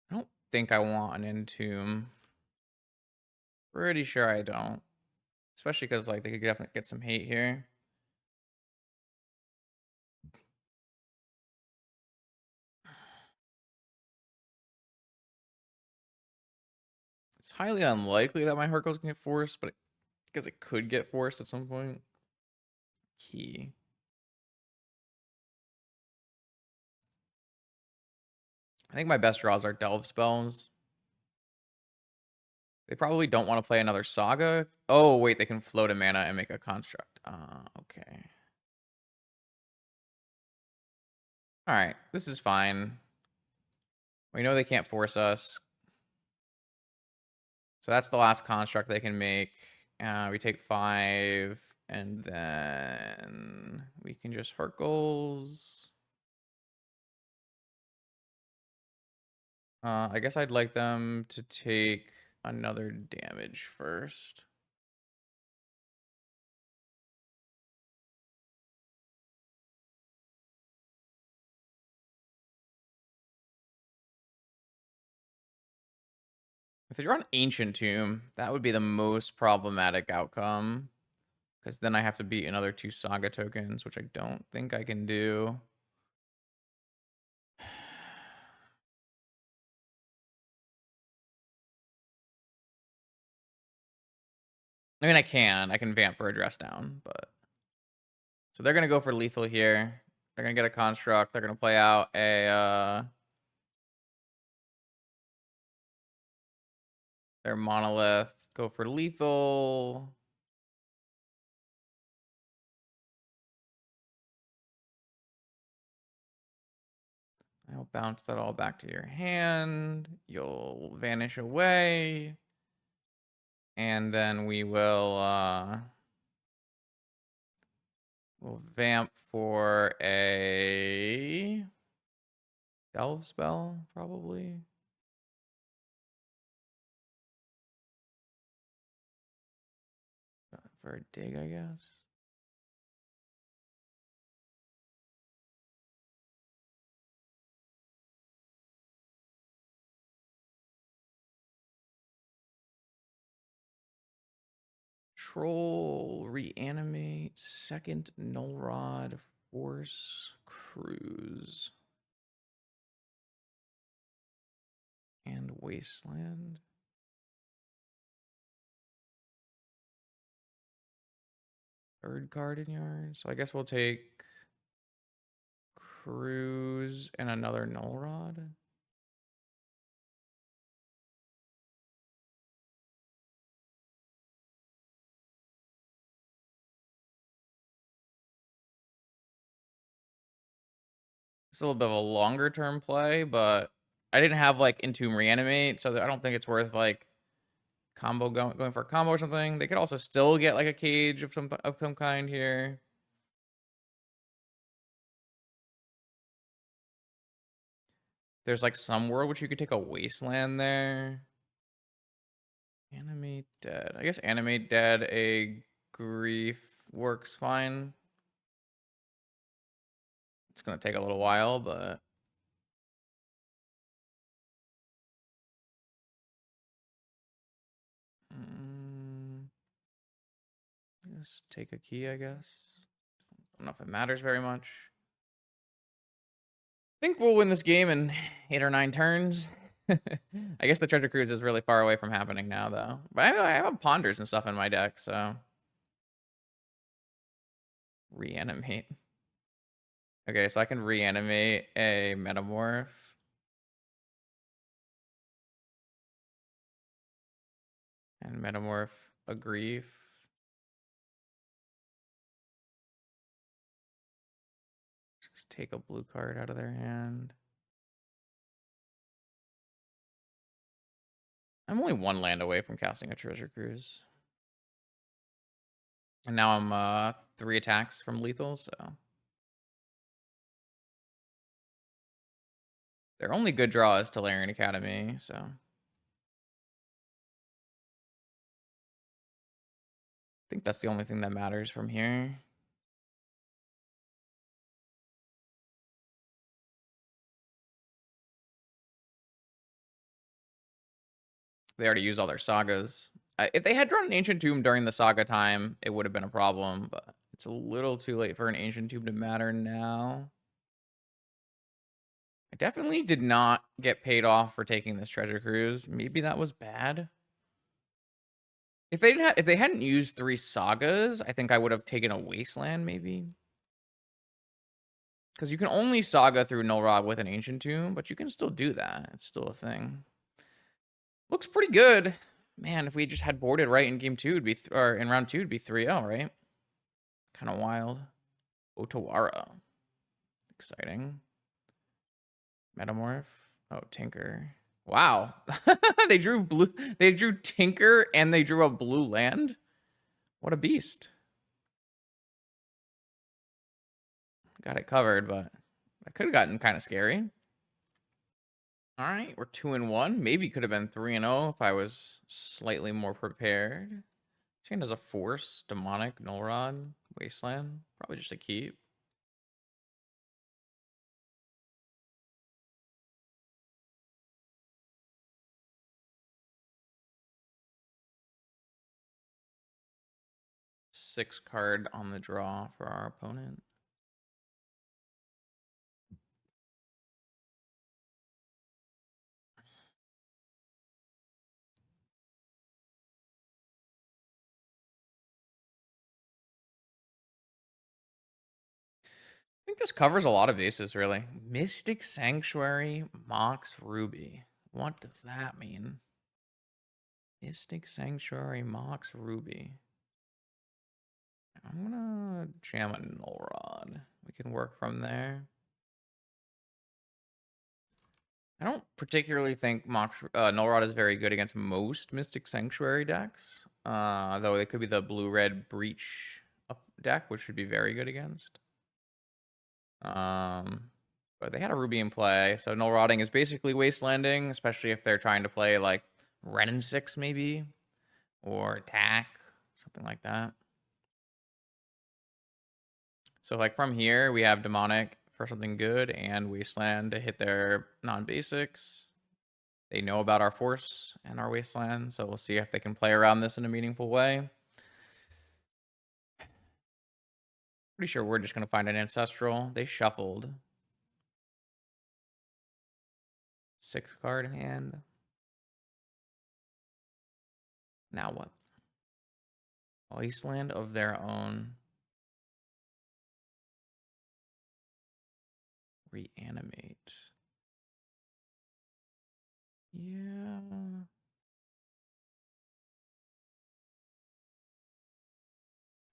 I don't think I want an Entomb. Pretty sure I don't. Especially because like they could definitely get some hate here. It's highly unlikely that my Hercules can get forced, but because it could get forced at some point. Key. I think my best draws are Delve spells. They probably don't want to play another Saga. Oh, wait, they can float a mana and make a construct. Okay. All right, this is fine. We know they can't force us. So that's the last construct they can make. We take 5, and then we can just Hercules. I guess I'd like them to take another damage first. If they draw an Ancient Tomb, that would be the most problematic outcome. Because then I have to beat another 2 Saga tokens, which I don't think I can do. I mean, I can vamp for a dress down, but so they're gonna go for lethal here. They're gonna get a construct. They're gonna play out a their monolith. Go for lethal. I'll bounce that all back to your hand. You'll vanish away. And then we'll vamp for a delve spell, probably. For a dig, I guess. Troll, reanimate, second null rod, force, cruise, and wasteland. Third card in yours. So I guess we'll take cruise and another null rod. It's a little bit of a longer term play, but I didn't have like Entomb Reanimate, so I don't think it's worth like going for a combo or something. They could also still get like a cage of some kind here. There's like some world which you could take a Wasteland there. Animate Dead. I guess Animate Dead, a Grief works fine. It's gonna take a little while, but just take a key, I guess. I don't know if it matters very much. I think we'll win this game in 8 or 9 turns. I guess the Treasure Cruise is really far away from happening now, though. But I have Ponders and stuff in my deck, so... Reanimate. Okay, so I can reanimate a Metamorph. And Metamorph a Grief. Just take a blue card out of their hand. I'm only 1 land away from casting a Treasure Cruise. And now I'm 3 attacks from lethal, so... Their only good draw is Tolarian Academy, so... I think that's the only thing that matters from here. They already used all their sagas. If they had drawn an Ancient Tomb during the saga time, it would have been a problem, but it's a little too late for an Ancient Tomb to matter now. I definitely did not get paid off for taking this Treasure Cruise. Maybe that was bad. If they hadn't used 3 sagas, I think I would have taken a Wasteland, maybe. Because you can only saga through Null Rod with an Ancient Tomb, but you can still do that. It's still a thing. Looks pretty good. Man, if we just had boarded right in game 2, it'd be or in round 2, it'd be 3-0, right? Kind of wild. Otawara. Exciting. Metamorph. Oh, Tinker. Wow. They drew blue. They drew Tinker and they drew a blue land. What a beast. Got it covered, but that could have gotten kind of scary. All right, we're 2-1. Maybe could have been 3-0 if I was slightly more prepared. Chain has a Force, Demonic, Null Rod, Wasteland. Probably just a keep. Six card on the draw for our opponent. I think this covers a lot of bases, really. Mystic Sanctuary, Mox Ruby. What does that mean? Mystic Sanctuary, Mox Ruby. I'm gonna jam a Null Rod. We can work from there. I don't particularly think Null Rod is very good against most Mystic Sanctuary decks. Though it could be the blue-red Breach deck, which should be very good against. But they had a Ruby in play, so Null Rodding is basically Wastelanding, especially if they're trying to play like Ren and 6 maybe, or Attack, something like that. So like from here, we have Demonic for something good and Wasteland to hit their non-basics. They know about our Force and our Wasteland, so we'll see if they can play around this in a meaningful way. Pretty sure we're just going to find an Ancestral. They shuffled. 6 card hand. Now what? Wasteland of their own. Reanimate. Yeah.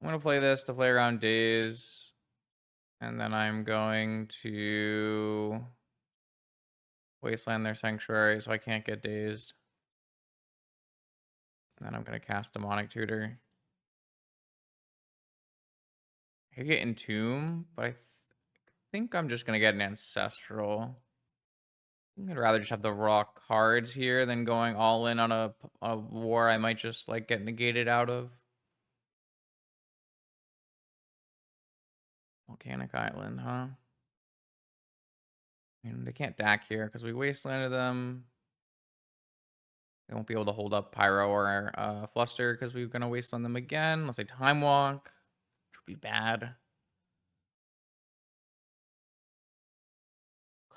I'm going to play this to play around Days. And then I'm going to wasteland their sanctuary so I can't get dazed. And then I'm going to cast Demonic Tutor. I could get Entomb, but I think I'm just going to get an Ancestral. I think I'd rather just have the raw cards here than going all in on a war I might just like get negated out of. Volcanic Island, huh? I mean, they can't DAC here because we wastelanded them. They won't be able to hold up Pyro or Fluster because we're going to wasteland them again unless they Time Walk, which would be bad.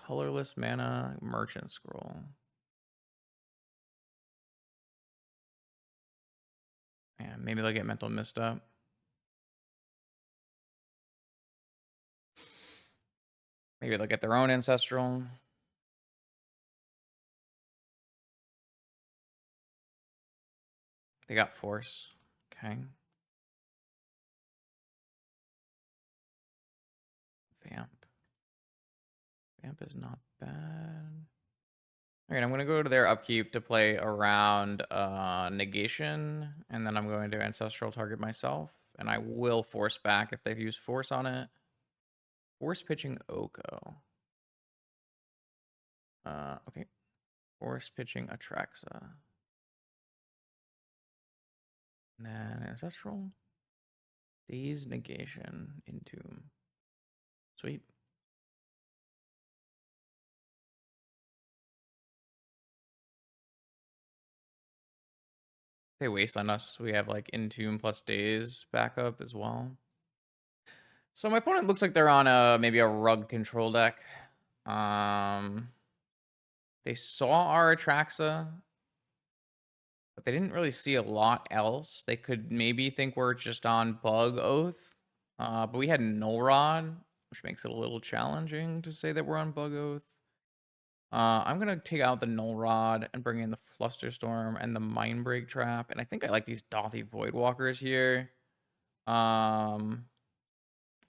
Colorless Mana, Merchant Scroll. Yeah, maybe they'll get Mental Misstep. Maybe they'll get their own Ancestral. They got Force. Okay. Vamp. Vamp is not bad. All right, I'm going to go to their upkeep to play around Negation, and then I'm going to Ancestral target myself, and I will Force back if they've used Force on it. Force pitching Oko. Okay. Force pitching Atraxa. And then Ancestral. Daze Negation. Entomb. Sweet. They wasteland us. We have like Entomb plus Daze backup as well. So my opponent looks like they're on maybe a rug control deck. They saw our Atraxa, but they didn't really see a lot else. They could maybe think we're just on Bug Oath, but we had Null Rod, which makes it a little challenging to say that we're on Bug Oath. I'm going to take out the Null Rod and bring in the Flusterstorm and the Mindbreak Trap, and I think I like these Dothy Voidwalkers here. I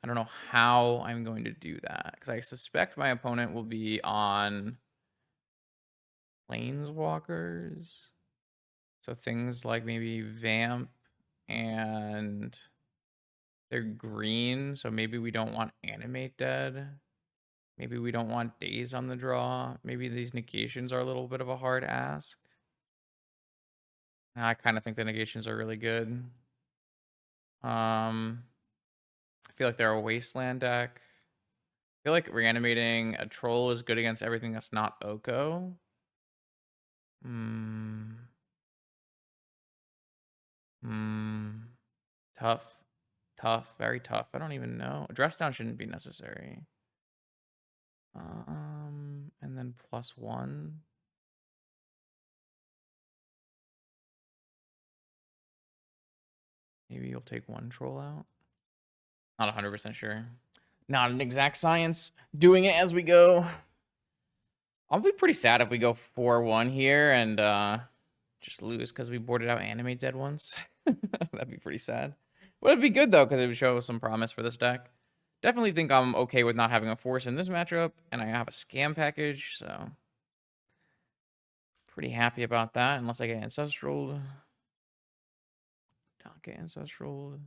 don't know how I'm going to do that, because I suspect my opponent will be on Planeswalkers. So things like maybe Vamp, and they're green, so maybe we don't want Animate Dead. Maybe we don't want Daze on the draw. Maybe these negations are a little bit of a hard ask. I kind of think the negations are really good. I feel like they're a Wasteland deck. I feel like reanimating a troll is good against everything that's not Oko. Tough. Tough. Very tough. I don't even know. Dress down shouldn't be necessary. And then +1. Maybe you'll take one troll out. Not 100% sure. Not an exact science. Doing it as we go. I'll be pretty sad if we go 4-1 here and just lose because we boarded out Animate Dead once. That'd be pretty sad. But it'd be good though because it would show some promise for this deck. Definitely think I'm okay with not having a Force in this matchup, and I have a Scam package, so pretty happy about that. Unless I get Ancestral. Don't get Ancestral.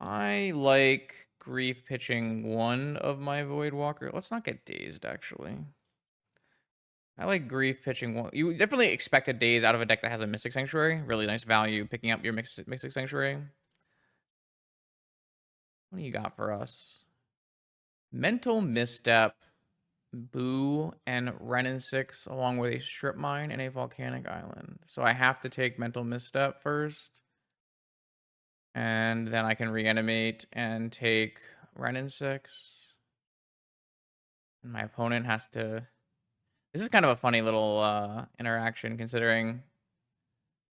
I like Grief pitching one of my Voidwalker. Let's not get Dazed, actually. I like Grief pitching one. You definitely expect a Daze out of a deck that has a Mystic Sanctuary. Really nice value picking up your Mystic Sanctuary. What do you got for us? Mental Misstep, Boo, and Renin 6, along with a Strip Mine and a Volcanic Island. So I have to take Mental Misstep first. And then I can reanimate and take Renin 6. And my opponent has to... This is kind of a funny little interaction, considering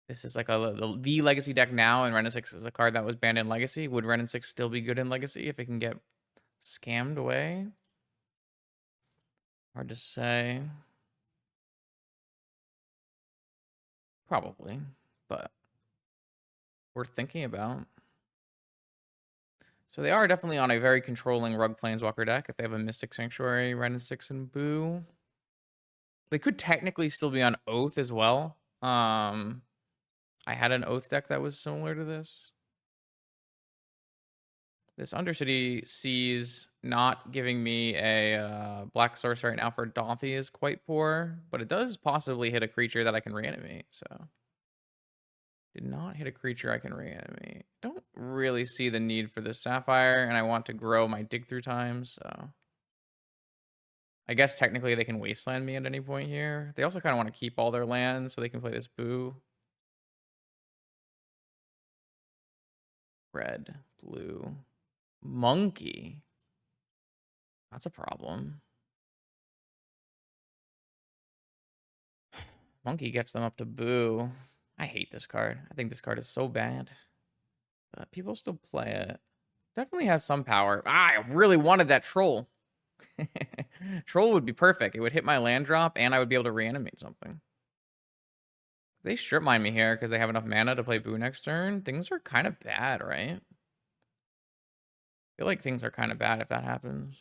this is like the Legacy deck now, and Renin 6 is a card that was banned in Legacy. Would Renin 6 still be good in Legacy if it can get scammed away? Hard to say. Probably, but worth thinking about. So they are definitely on a very controlling Rug Planeswalker deck if they have a Mystic Sanctuary, Red and 6 and Boo. They could technically still be on Oath as well. I had an Oath deck that was similar to this. This Undercity sees not giving me a black source right now for Daunthy is quite poor, but it does possibly hit a creature that I can reanimate, so. Did not hit a creature I can reanimate. Don't really see the need for this Sapphire, and I want to grow my dig through time, so. I guess technically they can wasteland me at any point here. They also kind of want to keep all their lands so they can play this Boo. Red, blue, monkey. That's a problem. Monkey gets them up to Boo. I hate this card. I think this card is so bad. But people still play it. Definitely has some power. I really wanted that troll. Troll would be perfect. It would hit my land drop, and I would be able to reanimate something. They strip mine me here because they have enough mana to play Boo next turn. Things are kind of bad, right? I feel like things are kind of bad if that happens.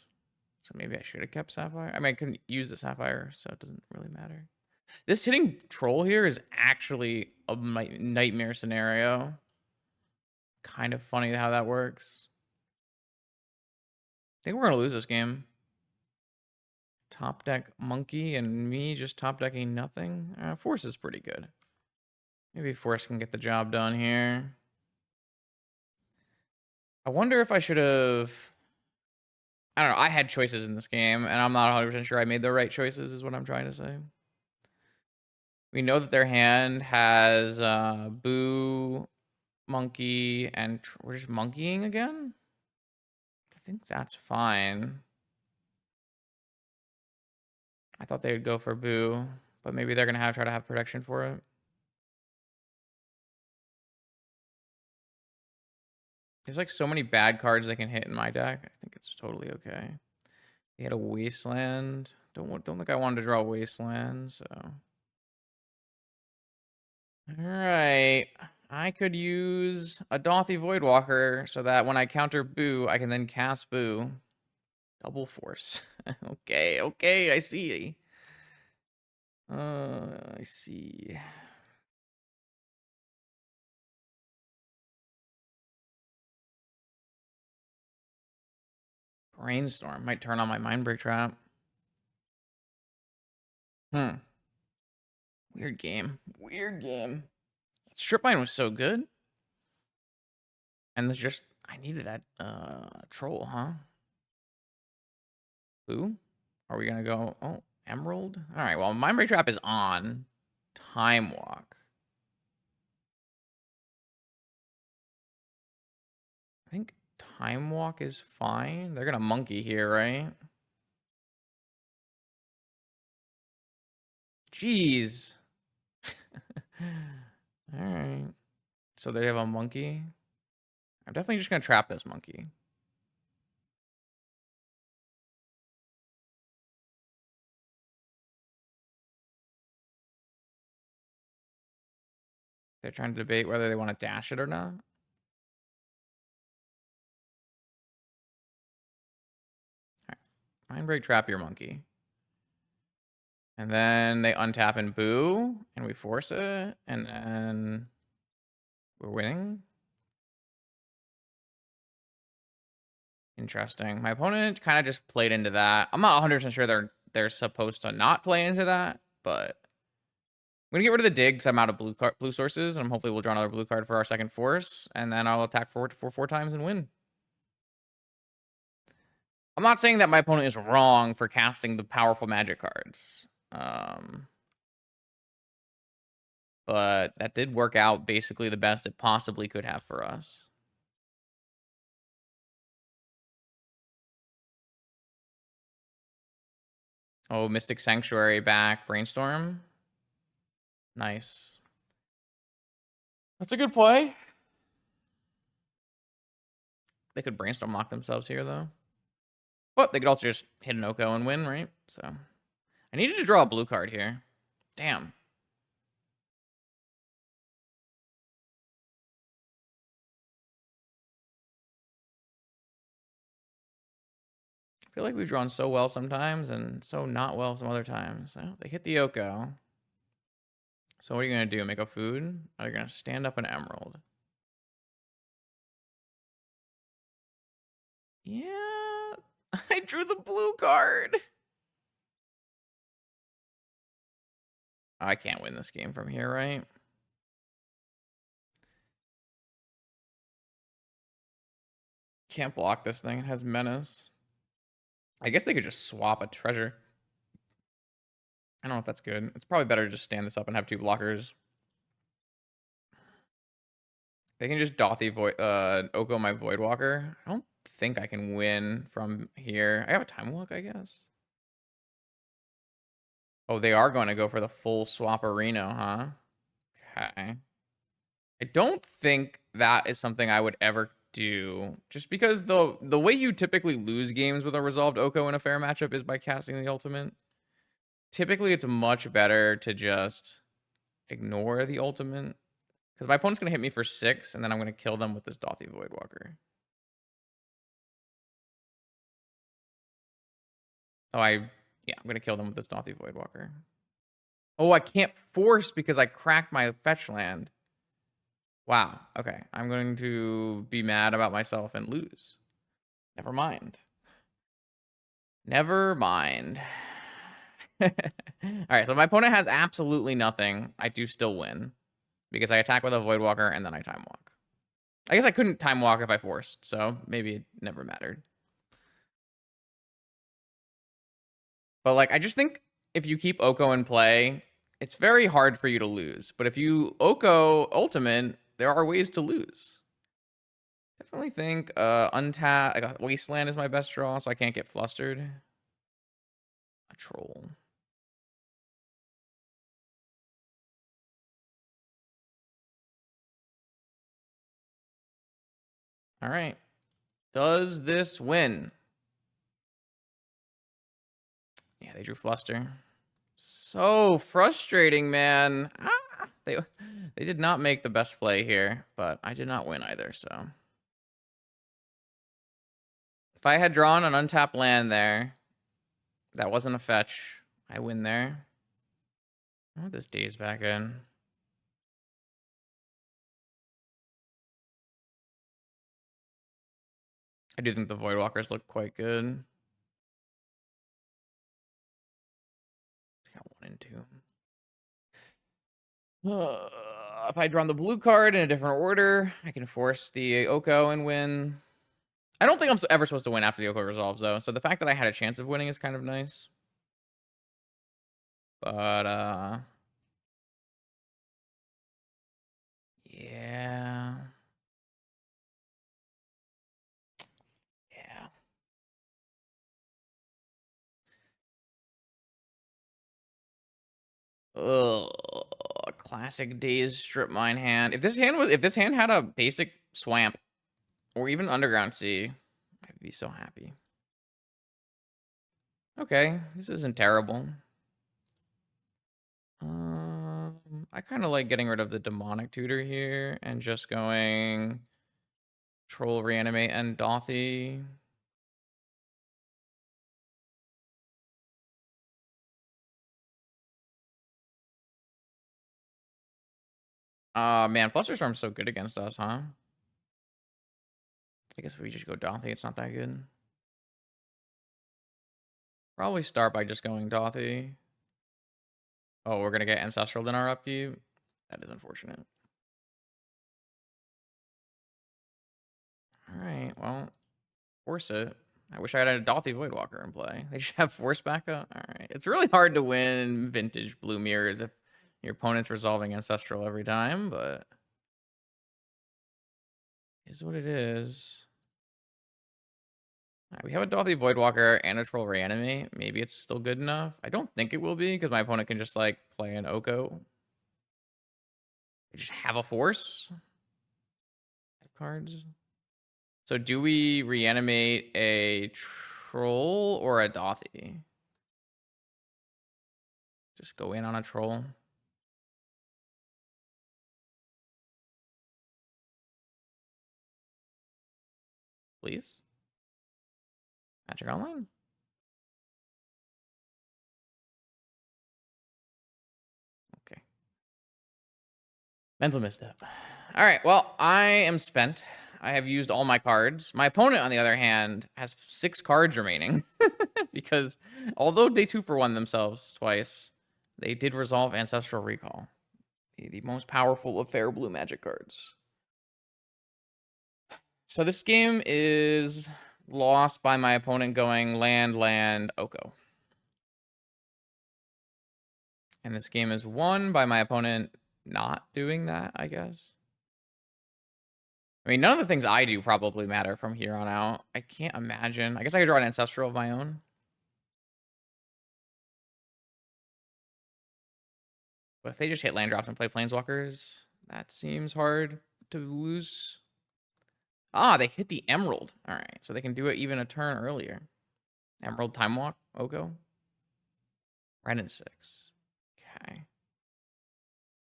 So maybe I should have kept Sapphire. I mean, I couldn't use the Sapphire, so it doesn't really matter. This hitting Troll here is actually a nightmare scenario. Kind of funny how that works. I think we're going to lose this game. Top deck Monkey and me just top decking nothing. Force is pretty good. Maybe Force can get the job done here. I wonder if I should have... I don't know. I had choices in this game, and I'm not 100% sure I made the right choices, is what I'm trying to say. We know that their hand has Boo, Monkey, and we're just monkeying again? I think that's fine. I thought they would go for Boo, but maybe they're going to try to have protection for it. There's like so many bad cards they can hit in my deck. I think it's totally okay. They had a Wasteland. Don't think I wanted to draw a Wasteland, so. Alright. I could use a Daunthy Voidwalker so that when I counter Boo, I can then cast Boo. Double Force. Okay, I see. I see. Brainstorm might turn on my Mindbreak Trap. Weird game. Strip Mine was so good. And there's just, I needed that troll, huh? Boo? Are we gonna go, oh, Emerald? All right, well, Mindbreak Trap is on. Time Walk. I think Time Walk is fine. They're gonna monkey here, right? Jeez. All right. So they have a monkey. I'm definitely just gonna trap this monkey. They're trying to debate whether they want to dash it or not. All right. Mindbreak Trap your monkey. And then they untap and Boo, and we force it, and then we're winning. Interesting. My opponent kind of just played into that. I'm not 100% sure they're supposed to not play into that, but I'm gonna get rid of the dig because I'm out of blue sources, and hopefully we'll draw another blue card for our second force, and then I'll attack four times and win. I'm not saying that my opponent is wrong for casting the powerful magic cards. But that did work out basically the best it possibly could have for us. Oh, Mystic Sanctuary back. Brainstorm. Nice. That's a good play. They could Brainstorm lock themselves here, though. But they could also just hit an Oko and win, right? So I needed to draw a blue card here. Damn. feel like we've drawn so well sometimes and so not well some other times. Oh, they hit the Oko. So what are you going to do? Make a food? Or are you going to stand up an emerald? Yeah. I drew the blue card. I can't win this game from here, right? Can't block this thing. It has menace. I guess they could just swap a treasure. I don't know if that's good. It's probably better to just stand this up and have 2 blockers. They can just Dothy Void Oko my Voidwalker. I don't think I can win from here. I have a time walk, I guess. Oh, they are going to go for the full swap arena, huh? Okay. I don't think that is something I would ever do. Just because the way you typically lose games with a resolved Oko in a fair matchup is by casting the ultimate. Typically, it's much better to just ignore the ultimate. Because my opponent's going to hit me for 6, and then I'm going to kill them with this Dothy Voidwalker. Yeah, I'm going to kill them with this Dothy Voidwalker. Oh, I can't force because I cracked my fetch land. Wow. Okay. I'm going to be mad about myself and lose. Never mind. Never mind. All right, so my opponent has absolutely nothing. I do still win because I attack with a Voidwalker and then I time walk. I guess I couldn't time walk if I forced, so maybe it never mattered. But like, I just think if you keep Oko in play, it's very hard for you to lose. But if you Oko ultimate, there are ways to lose. Definitely think untap, like a Wasteland is my best draw, so I can't get flustered. A troll. All right. Does this win? Yeah, they drew fluster. So frustrating, man. They did not make the best play here, but I did not win either, so. If I had drawn an untapped land there, that wasn't a fetch, I win there. I want this Daze back in. I do think the Voidwalkers look quite good. Got 1 and 2. If I drawn the blue card in a different order, I can force the Oko and win. I don't think I'm ever supposed to win after the Oko resolves, though. So the fact that I had a chance of winning is kind of nice. But, yeah. Yeah. Ugh. Classic Days Strip Mine hand. If this hand had a basic Swamp or even Underground Sea, I'd be so happy. Okay, this isn't terrible. I kind of like getting rid of the Demonic Tutor here and just going Troll, Reanimate, and Dothy. Man, Flusterstorm's so good against us, huh? I guess if we just go Dothy, it's not that good. Probably start by just going Dothy. Oh, we're gonna get Ancestral in our upkeep? That is unfortunate. Alright, well, force it. I wish I had a Dothy Voidwalker in play. They just have force backup? Alright. It's really hard to win vintage blue mirrors if your opponent's resolving Ancestral every time, but is what it is. Alright, we have a Dothy Voidwalker and a Troll Reanimate. Maybe it's still good enough. I don't think it will be, because my opponent can just, like, play an Oko. They just have a force. Cards. So do we reanimate a Troll or a Dothy? Just go in on a Troll. Please. Magic Online. Mental misstep. All right, well, I am spent. I have used all my cards. My opponent, on the other hand, has 6 cards remaining. Because although they 2-for-1 themselves twice, they did resolve Ancestral Recall. The most powerful of fair blue magic cards. So this game is lost by my opponent going land, land, Oko. And this game is won by my opponent not doing that, I guess. I mean, none of the things I do probably matter from here on out. I can't imagine. I guess I could draw an Ancestral of my own. But if they just hit land drops and play Planeswalkers, that seems hard to lose. Ah, they hit the Emerald. All right, so they can do it even a turn earlier. Emerald Time Walk, Oko. Red and 6. Okay.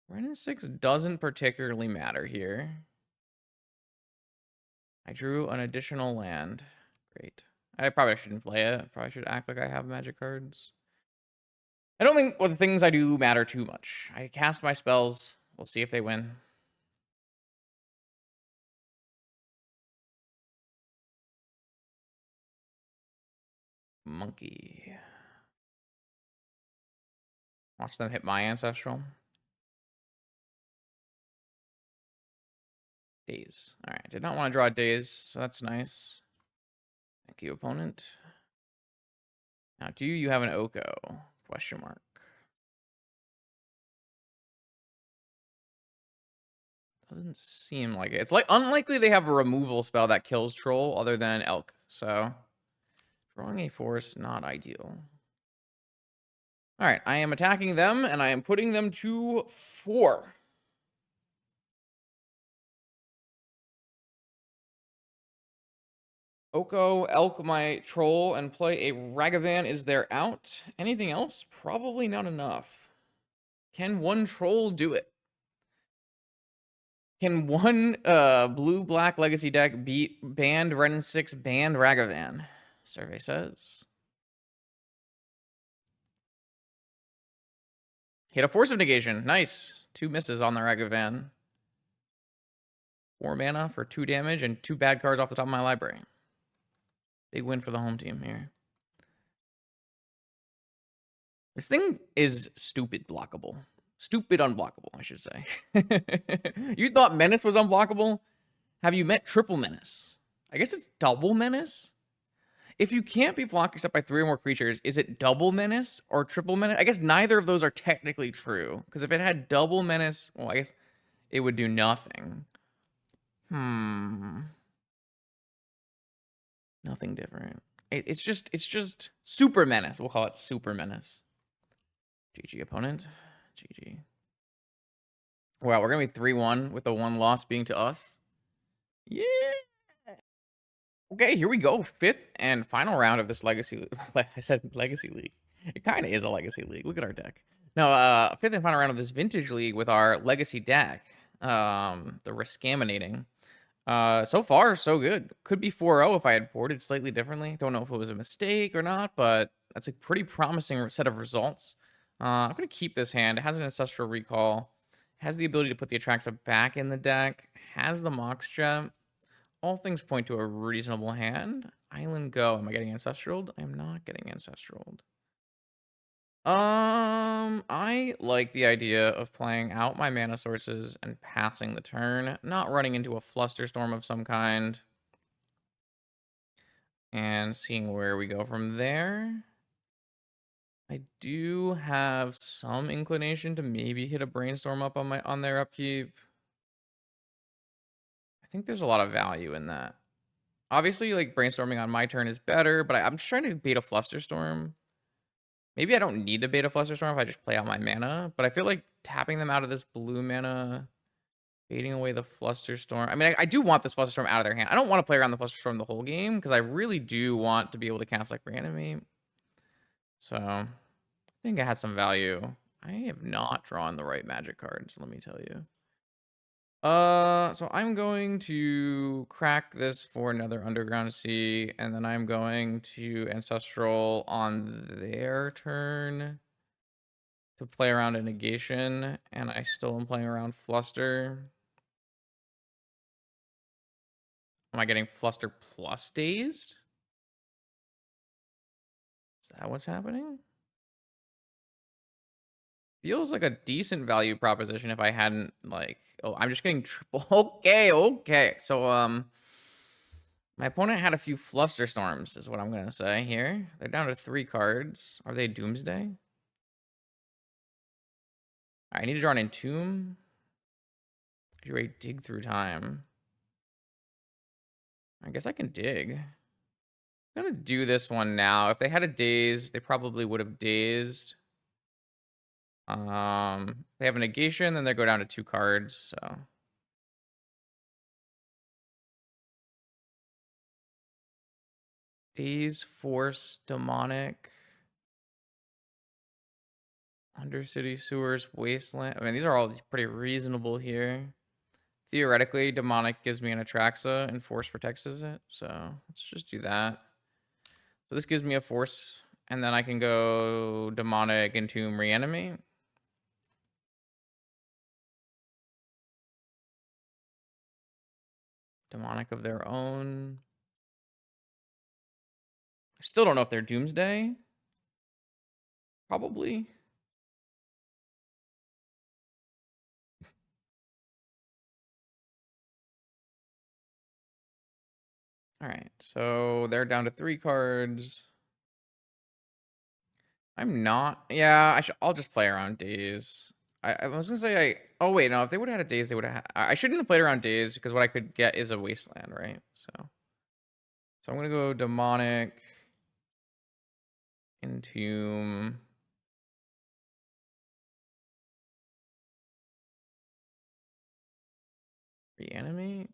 Red and 6 doesn't particularly matter here. I drew an additional land. Great. I probably shouldn't play it. Probably should act like I have magic cards. I don't think the things I do matter too much. I cast my spells. We'll see if they win. Monkey. Watch them hit my Ancestral. Days. All right. Did not want to draw days, so that's nice. Thank you, opponent. Now, do you have an Oko? Question mark. Doesn't seem like it. It's like unlikely they have a removal spell that kills Troll other than Elk. So, drawing a force, not ideal. All right, I am attacking them, and I am putting them to 4. Oko, Elk, my Troll, and play a Ragavan. Is there out? Anything else? Probably not enough. Can one Troll do it? Can one blue-black legacy deck beat banned Red and 6 banned Ragavan? Survey says. Hit a Force of Negation. Nice. 2 misses on the Ragavan. 4 mana for 2 damage and 2 bad cards off the top of my library. Big win for the home team here. This thing is stupid blockable. Stupid unblockable, I should say. You thought Menace was unblockable? Have you met Triple Menace? I guess it's Double Menace? If you can't be blocked except by 3 or more creatures, is it Double Menace or Triple Menace? I guess neither of those are technically true. Because if it had Double Menace, well, I guess it would do nothing. Nothing different. It's just Super Menace. We'll call it Super Menace. GG, opponent. GG. Wow, we're going to be 3-1 with the 1 loss being to us. Yeah. Okay, here we go. 5th and final round of this Legacy. I said Legacy League. It kind of is a Legacy League. Look at our deck. No, 5th and final round of this Vintage League with our Legacy deck. The Rescaminating. So far, so good. Could be 4-0 if I had boarded slightly differently. Don't know if it was a mistake or not, but that's a pretty promising set of results. I'm going to keep this hand. It has an Ancestral Recall. Has the ability to put the Atraxa back in the deck. Has the Mox Gem. All things point to a reasonable hand. Island Go. Am I getting Ancestraled? I am not getting Ancestraled. I like the idea of playing out my mana sources and passing the turn, not running into a Flusterstorm of some kind, and seeing where we go from there. I do have some inclination to maybe hit a Brainstorm up on their upkeep. I think there's a lot of value in that. Obviously, like brainstorming on my turn is better, but I'm just trying to bait a Flusterstorm. Maybe I don't need to bait a Flusterstorm if I just play out my mana, but I feel like tapping them out of this blue mana, baiting away the Flusterstorm. I mean, I do want this Flusterstorm out of their hand. I don't want to play around the Flusterstorm the whole game because I really do want to be able to cast like Reanimate. So I think it has some value. I have not drawn the right magic cards, let me tell you. So I'm going to crack this for another Underground Sea, and then I'm going to Ancestral on their turn. to play around a negation, and I still am playing around fluster. Am I getting fluster plus dazed? Is that what's happening? Feels like a decent value proposition if I hadn't like, oh, I'm just getting triple. Okay, okay. So my opponent had a few fluster storms, is what I'm gonna say here. They're down to 3 cards. Are they Doomsday? I need to draw an Entomb. You ready to dig through time? I guess I can dig. I'm gonna do this one now. If they had a daze, they probably would have dazed. They have a negation, then they go down to 2 cards. So daze, force, demonic, undercity sewers, wasteland. I mean, these are all pretty reasonable here. Theoretically, demonic gives me an Atraxa and force protects it. So let's just do that. So this gives me a force, and then I can go demonic, entomb, reanimate. Demonic of their own. I still don't know if they're Doomsday. Probably. All right, so they're down to 3 cards. I'm not. Yeah, I'll just play around days. I was gonna say Oh wait, no. If they would have had a days, they would have. I shouldn't have played around days because what I could get is a wasteland, right? So I'm gonna go demonic, entomb, reanimate,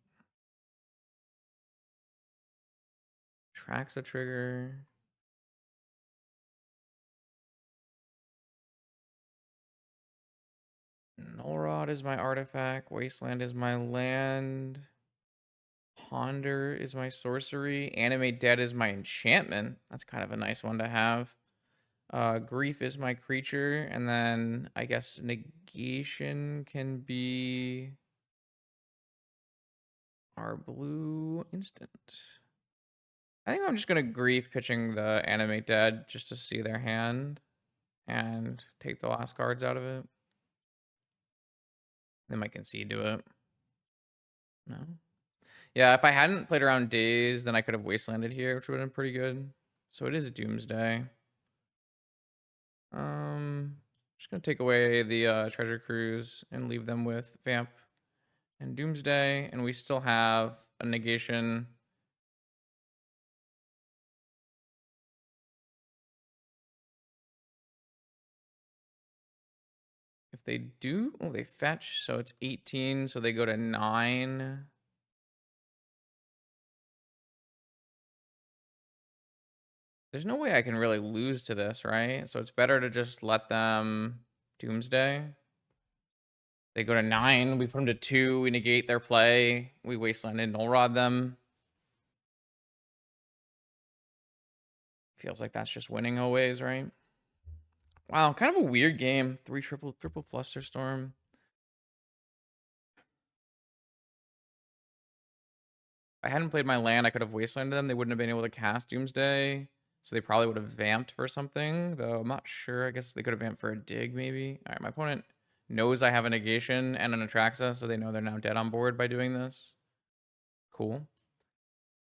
tracks a trigger. Null Rod is my artifact. Wasteland is my land. Ponder is my sorcery. Animate Dead is my enchantment. That's kind of a nice one to have. Grief is my creature. And then I guess negation can be our blue instant. I think I'm just going to grief pitching the Animate Dead just to see their hand and take the last cards out of it. They might concede to it. No. Yeah, if I hadn't played around days, then I could have wastelanded here, which would have been pretty good. So it is Doomsday. Just gonna take away the treasure cruise and leave them with Vamp and Doomsday, and we still have a negation. If they do, oh, they fetch, so it's 18, so they go to 9. There's no way I can really lose to this, right? So it's better to just let them Doomsday. They go to 9, we put them to 2, we negate their play, we wasteland and null rod them. Feels like that's just winning always, right? Wow, kind of a weird game. 3 triple fluster storm. If I hadn't played my land, I could have wastelanded them. They wouldn't have been able to cast Doomsday. So they probably would have vamped for something, though I'm not sure. I guess they could have vamped for a dig, maybe. All right, my opponent knows I have a negation and an Atraxa, so they know they're now dead on board by doing this. Cool. All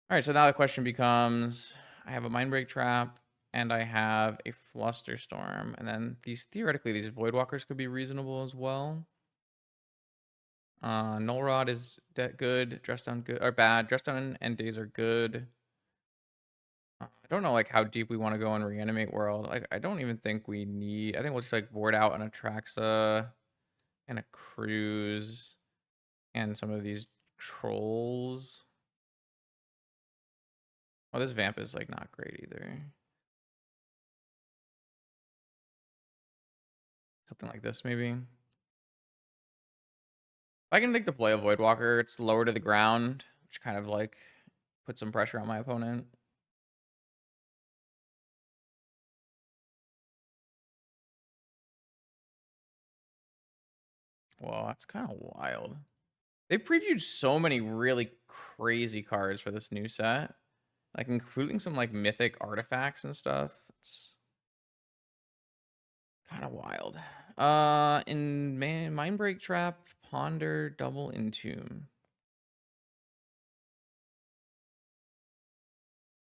right, so now the question becomes, I have a Mindbreak Trap, and I have a Fluster Storm. And then theoretically, these Voidwalkers could be reasonable as well. Null Rod is good, Dress Down good, or bad. Dress Down and Days are good. I don't know like how deep we want to go in Reanimate World. Like I don't even think we need. I think we'll just like board out an Atraxa and a Cruise and some of these trolls. Oh, this Vamp is like not great either. Something like this maybe. I can take the play of Voidwalker. It's lower to the ground, which kind of like puts some pressure on my opponent. Well, that's kind of wild. They previewed so many really crazy cards for this new set, like including some like mythic artifacts and stuff. It's kind of wild. In Mindbreak Trap, Ponder, Double Entomb.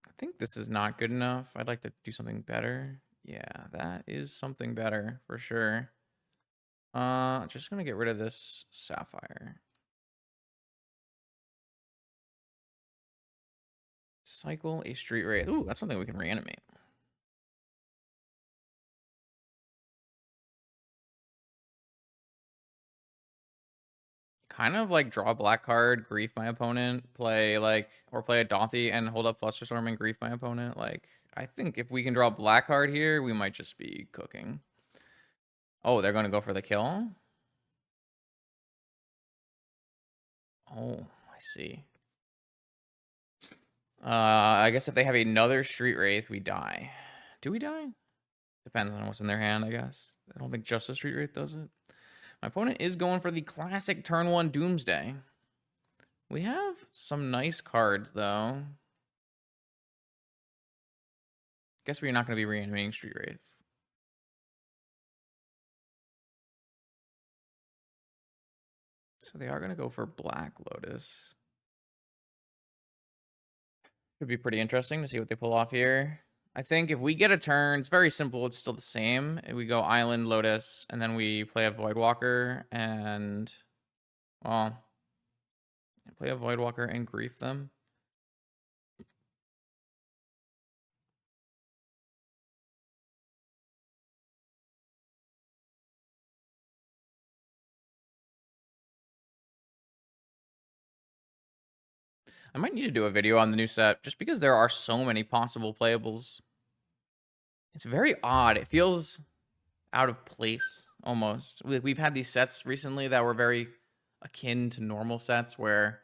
I think this is not good enough. I'd like to do something better. Yeah, that is something better for sure. Just gonna get rid of this Sapphire. Cycle a Street Wraith. Ooh, that's something we can reanimate. Kind of like draw a black card, grief my opponent, play like, or play a Dothy and hold up Flusterstorm and grief my opponent. Like, I think if we can draw a black card here, we might just be cooking. Oh, they're going to go for the kill? Oh, I see. I guess if they have another Street Wraith, we die. Do we die? Depends on what's in their hand, I guess. I don't think just a Street Wraith does it. My opponent is going for the classic turn 1 Doomsday. We have some nice cards, though. Guess we're not going to be reanimating Street Wraith. So they are going to go for Black Lotus. Could be pretty interesting to see what they pull off here. I think if we get a turn, it's very simple. It's still the same. We go Island, Lotus, and then we play a Voidwalker and, well, play a Voidwalker and grief them. I might need to do a video on the new set just because there are so many possible playables. It's very odd. It feels out of place almost. We've had these sets recently that were very akin to normal sets where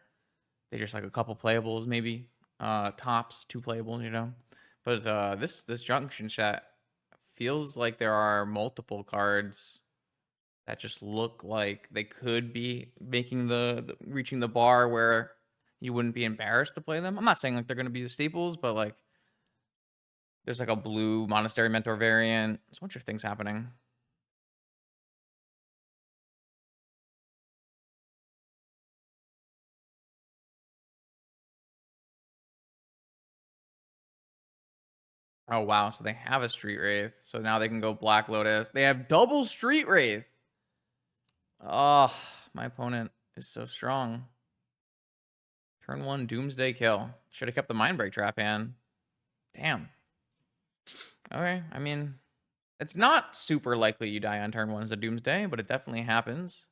they just like a couple playables, maybe tops, 2 playables, you know. But this junction set feels like there are multiple cards that just look like they could be making the reaching the bar where you wouldn't be embarrassed to play them. I'm not saying like they're going to be the staples, but like there's like a blue Monastery Mentor variant. There's a bunch of things happening. Oh, wow. So they have a Street Wraith. So now they can go Black Lotus. They have double Street Wraith. Oh, my opponent is so strong. Turn 1 Doomsday kill. Should have kept the Mindbreak Trap hand. Damn. Okay, I mean, it's not super likely you die on turn 1 as a Doomsday, but it definitely happens.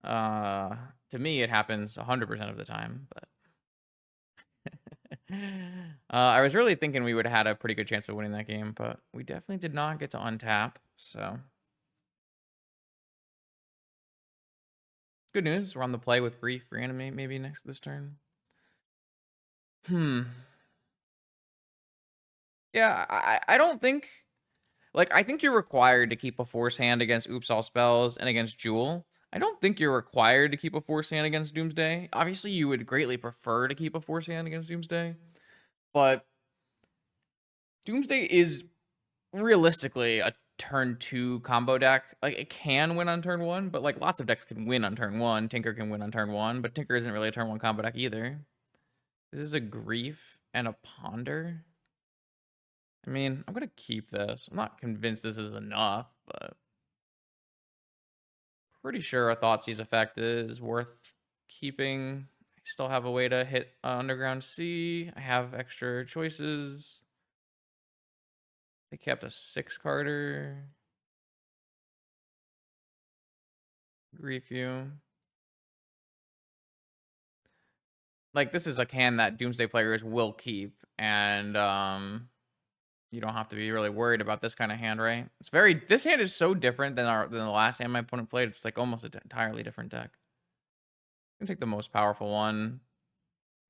To me, it happens 100% of the time, but... I was really thinking we would have had a pretty good chance of winning that game, but we definitely did not get to untap, so... Good news, we're on the play with Grief Reanimate maybe next this turn. Yeah, I don't think... Like, I think you're required to keep a force hand against Oops All Spells and against Jewel. I don't think you're required to keep a force hand against Doomsday. Obviously, you would greatly prefer to keep a force hand against Doomsday. But Doomsday is realistically a turn 2 combo deck. Like, it can win on turn 1, but like lots of decks can win on turn 1. Tinker can win on turn 1, but Tinker isn't really a turn 1 combo deck either. This is a Grief and a Ponder. I mean, I'm going to keep this. I'm not convinced this is enough, but pretty sure a Thoughtseize effect is worth keeping. I still have a way to hit Underground Sea. I have extra choices. They kept a 6-carder. Grief you. Like, this is a hand that Doomsday players will keep, and you don't have to be really worried about this kind of hand, right? It's very... This hand is so different than the last hand my opponent played. It's like almost an entirely different deck. I'm gonna take the most powerful one,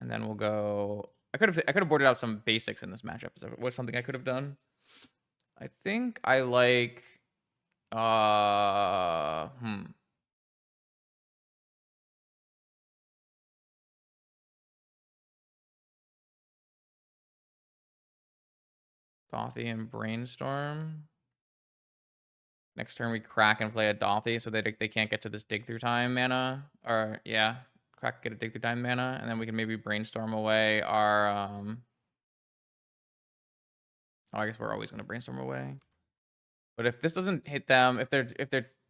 and then we'll go... I could have boarded out some basics in this matchup. Is that was something I could have done? I think I like Dothy and Brainstorm. Next turn we crack and play a Dothy so they can't get to this dig through time mana. Or yeah, crack, get a dig through time mana, and then we can maybe Brainstorm away our oh, I guess we're always gonna Brainstorm away. But if this doesn't hit them, if they're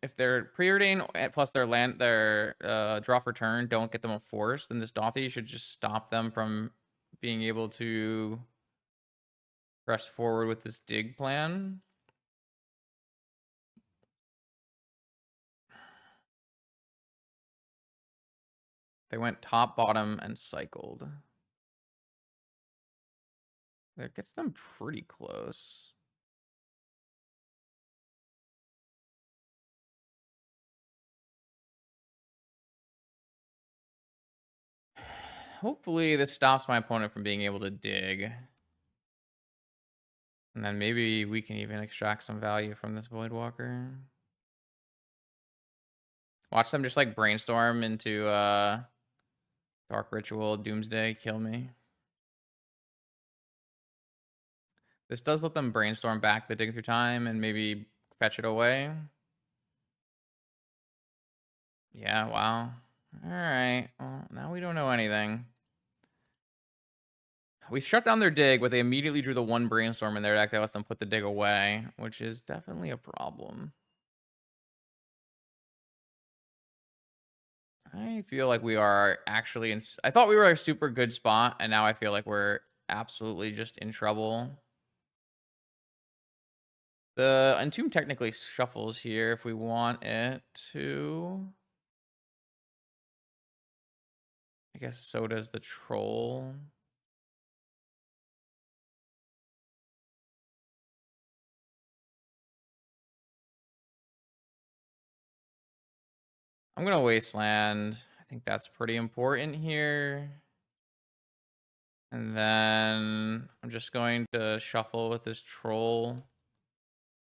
preordain plus their draw for turn don't get them a force, then this Dothy should just stop them from being able to press forward with this dig plan. They went top, bottom, and cycled. That gets them pretty close. Hopefully this stops my opponent from being able to dig. And then maybe we can even extract some value from this Voidwalker. Watch them just like brainstorm into Dark Ritual, Doomsday, kill me. This does let them brainstorm back the dig through time and maybe fetch it away. Yeah, wow. Alright, well, now we don't know anything. We shut down their dig, but they immediately drew the one brainstorm in their deck that lets them put the dig away, which is definitely a problem. I feel like we are actually in... I thought we were a super good spot, and now I feel like we're absolutely just in trouble. The Entomb technically shuffles here if we want it to. I guess so does the Troll. I'm going to Wasteland. I think that's pretty important here. And then I'm just going to shuffle with this Troll.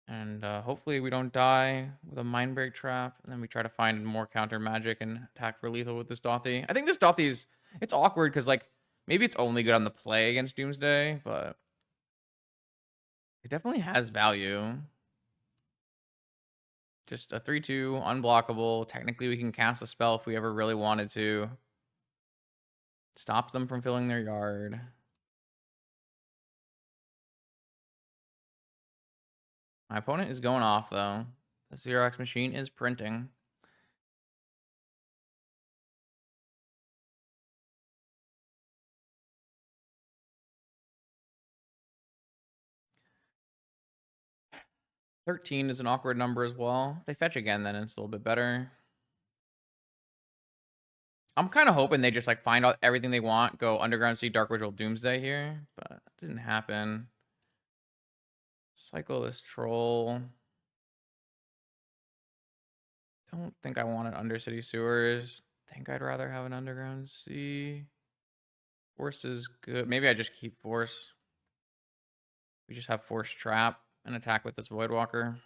And hopefully we don't die with a Mindbreak Trap. And then we try to find more counter magic and attack for lethal with this Dothy. I think this Dothy is... It's awkward because, like, maybe it's only good on the play against Doomsday, but it definitely has value. Just a 3/2, unblockable. Technically, we can cast a spell if we ever really wanted to. Stops them from filling their yard. My opponent is going off, though. The Xerox machine is printing. $13 is an awkward number as well. If they fetch again, then it's a little bit better. I'm kind of hoping they just like find out everything they want, go Underground Sea, Dark Ritual, Doomsday here, but it didn't happen. Cycle this Troll. Don't think I wanted Undercity Sewers. Think I'd rather have an Underground Sea. Force is good. Maybe I just keep Force. We just have Force Trap and attack with this Voidwalker.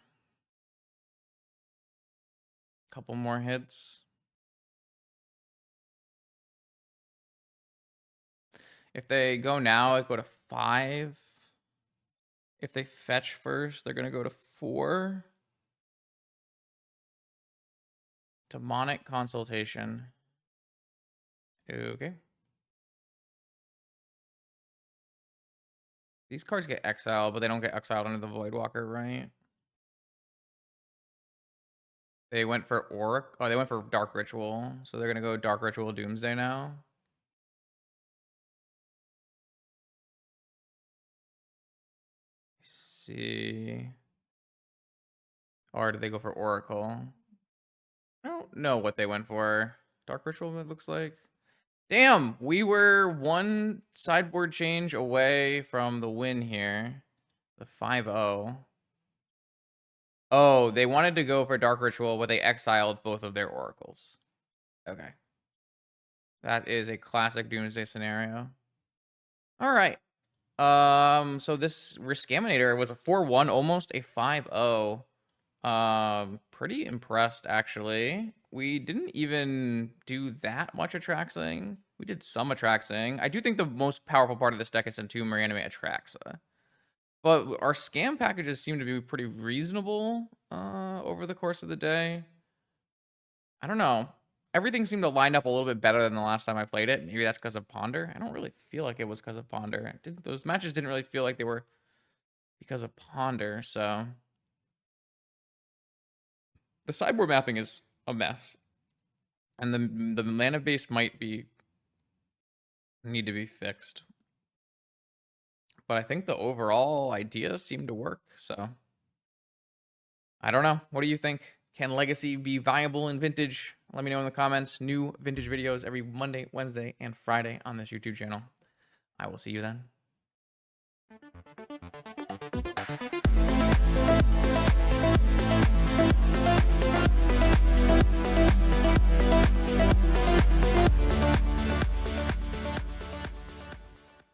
Couple more hits. If they go now, I go to 5. If they fetch first, they're going to go to 4. Demonic Consultation. Okay. These cards get exiled, but they don't get exiled under the Voidwalker, right? They went for Auric. Oh, they went for Dark Ritual. So they're going to go Dark Ritual Doomsday now. Let's see. Or did they go for Oracle? I don't know what they went for. Dark Ritual, it looks like. Damn, we were one sideboard change away from the win here. The 5-0. Oh, they wanted to go for Dark Ritual, but they exiled both of their Oracles. Okay. That is a classic Doomsday scenario. All right. So this Rescaminator was a 4-1, almost a 5-0. Pretty impressed, actually. We didn't even do that much Atraxing. We did some Atraxing. I do think the most powerful part of this deck is Entomb Reanimate Atraxa. But our scam packages seem to be pretty reasonable over the course of the day. I don't know. Everything seemed to line up a little bit better than the last time I played it. Maybe that's because of Ponder. I don't really feel like it was because of Ponder. Those matches didn't really feel like they were because of Ponder. So the sideboard mapping is a mess, and the mana base might need to be fixed. But I think the overall idea seemed to work. So I don't know. What do you think? Can Legacy be viable in Vintage? Let me know in the comments. New Vintage videos every Monday, Wednesday, and Friday on this YouTube channel. I will see you then.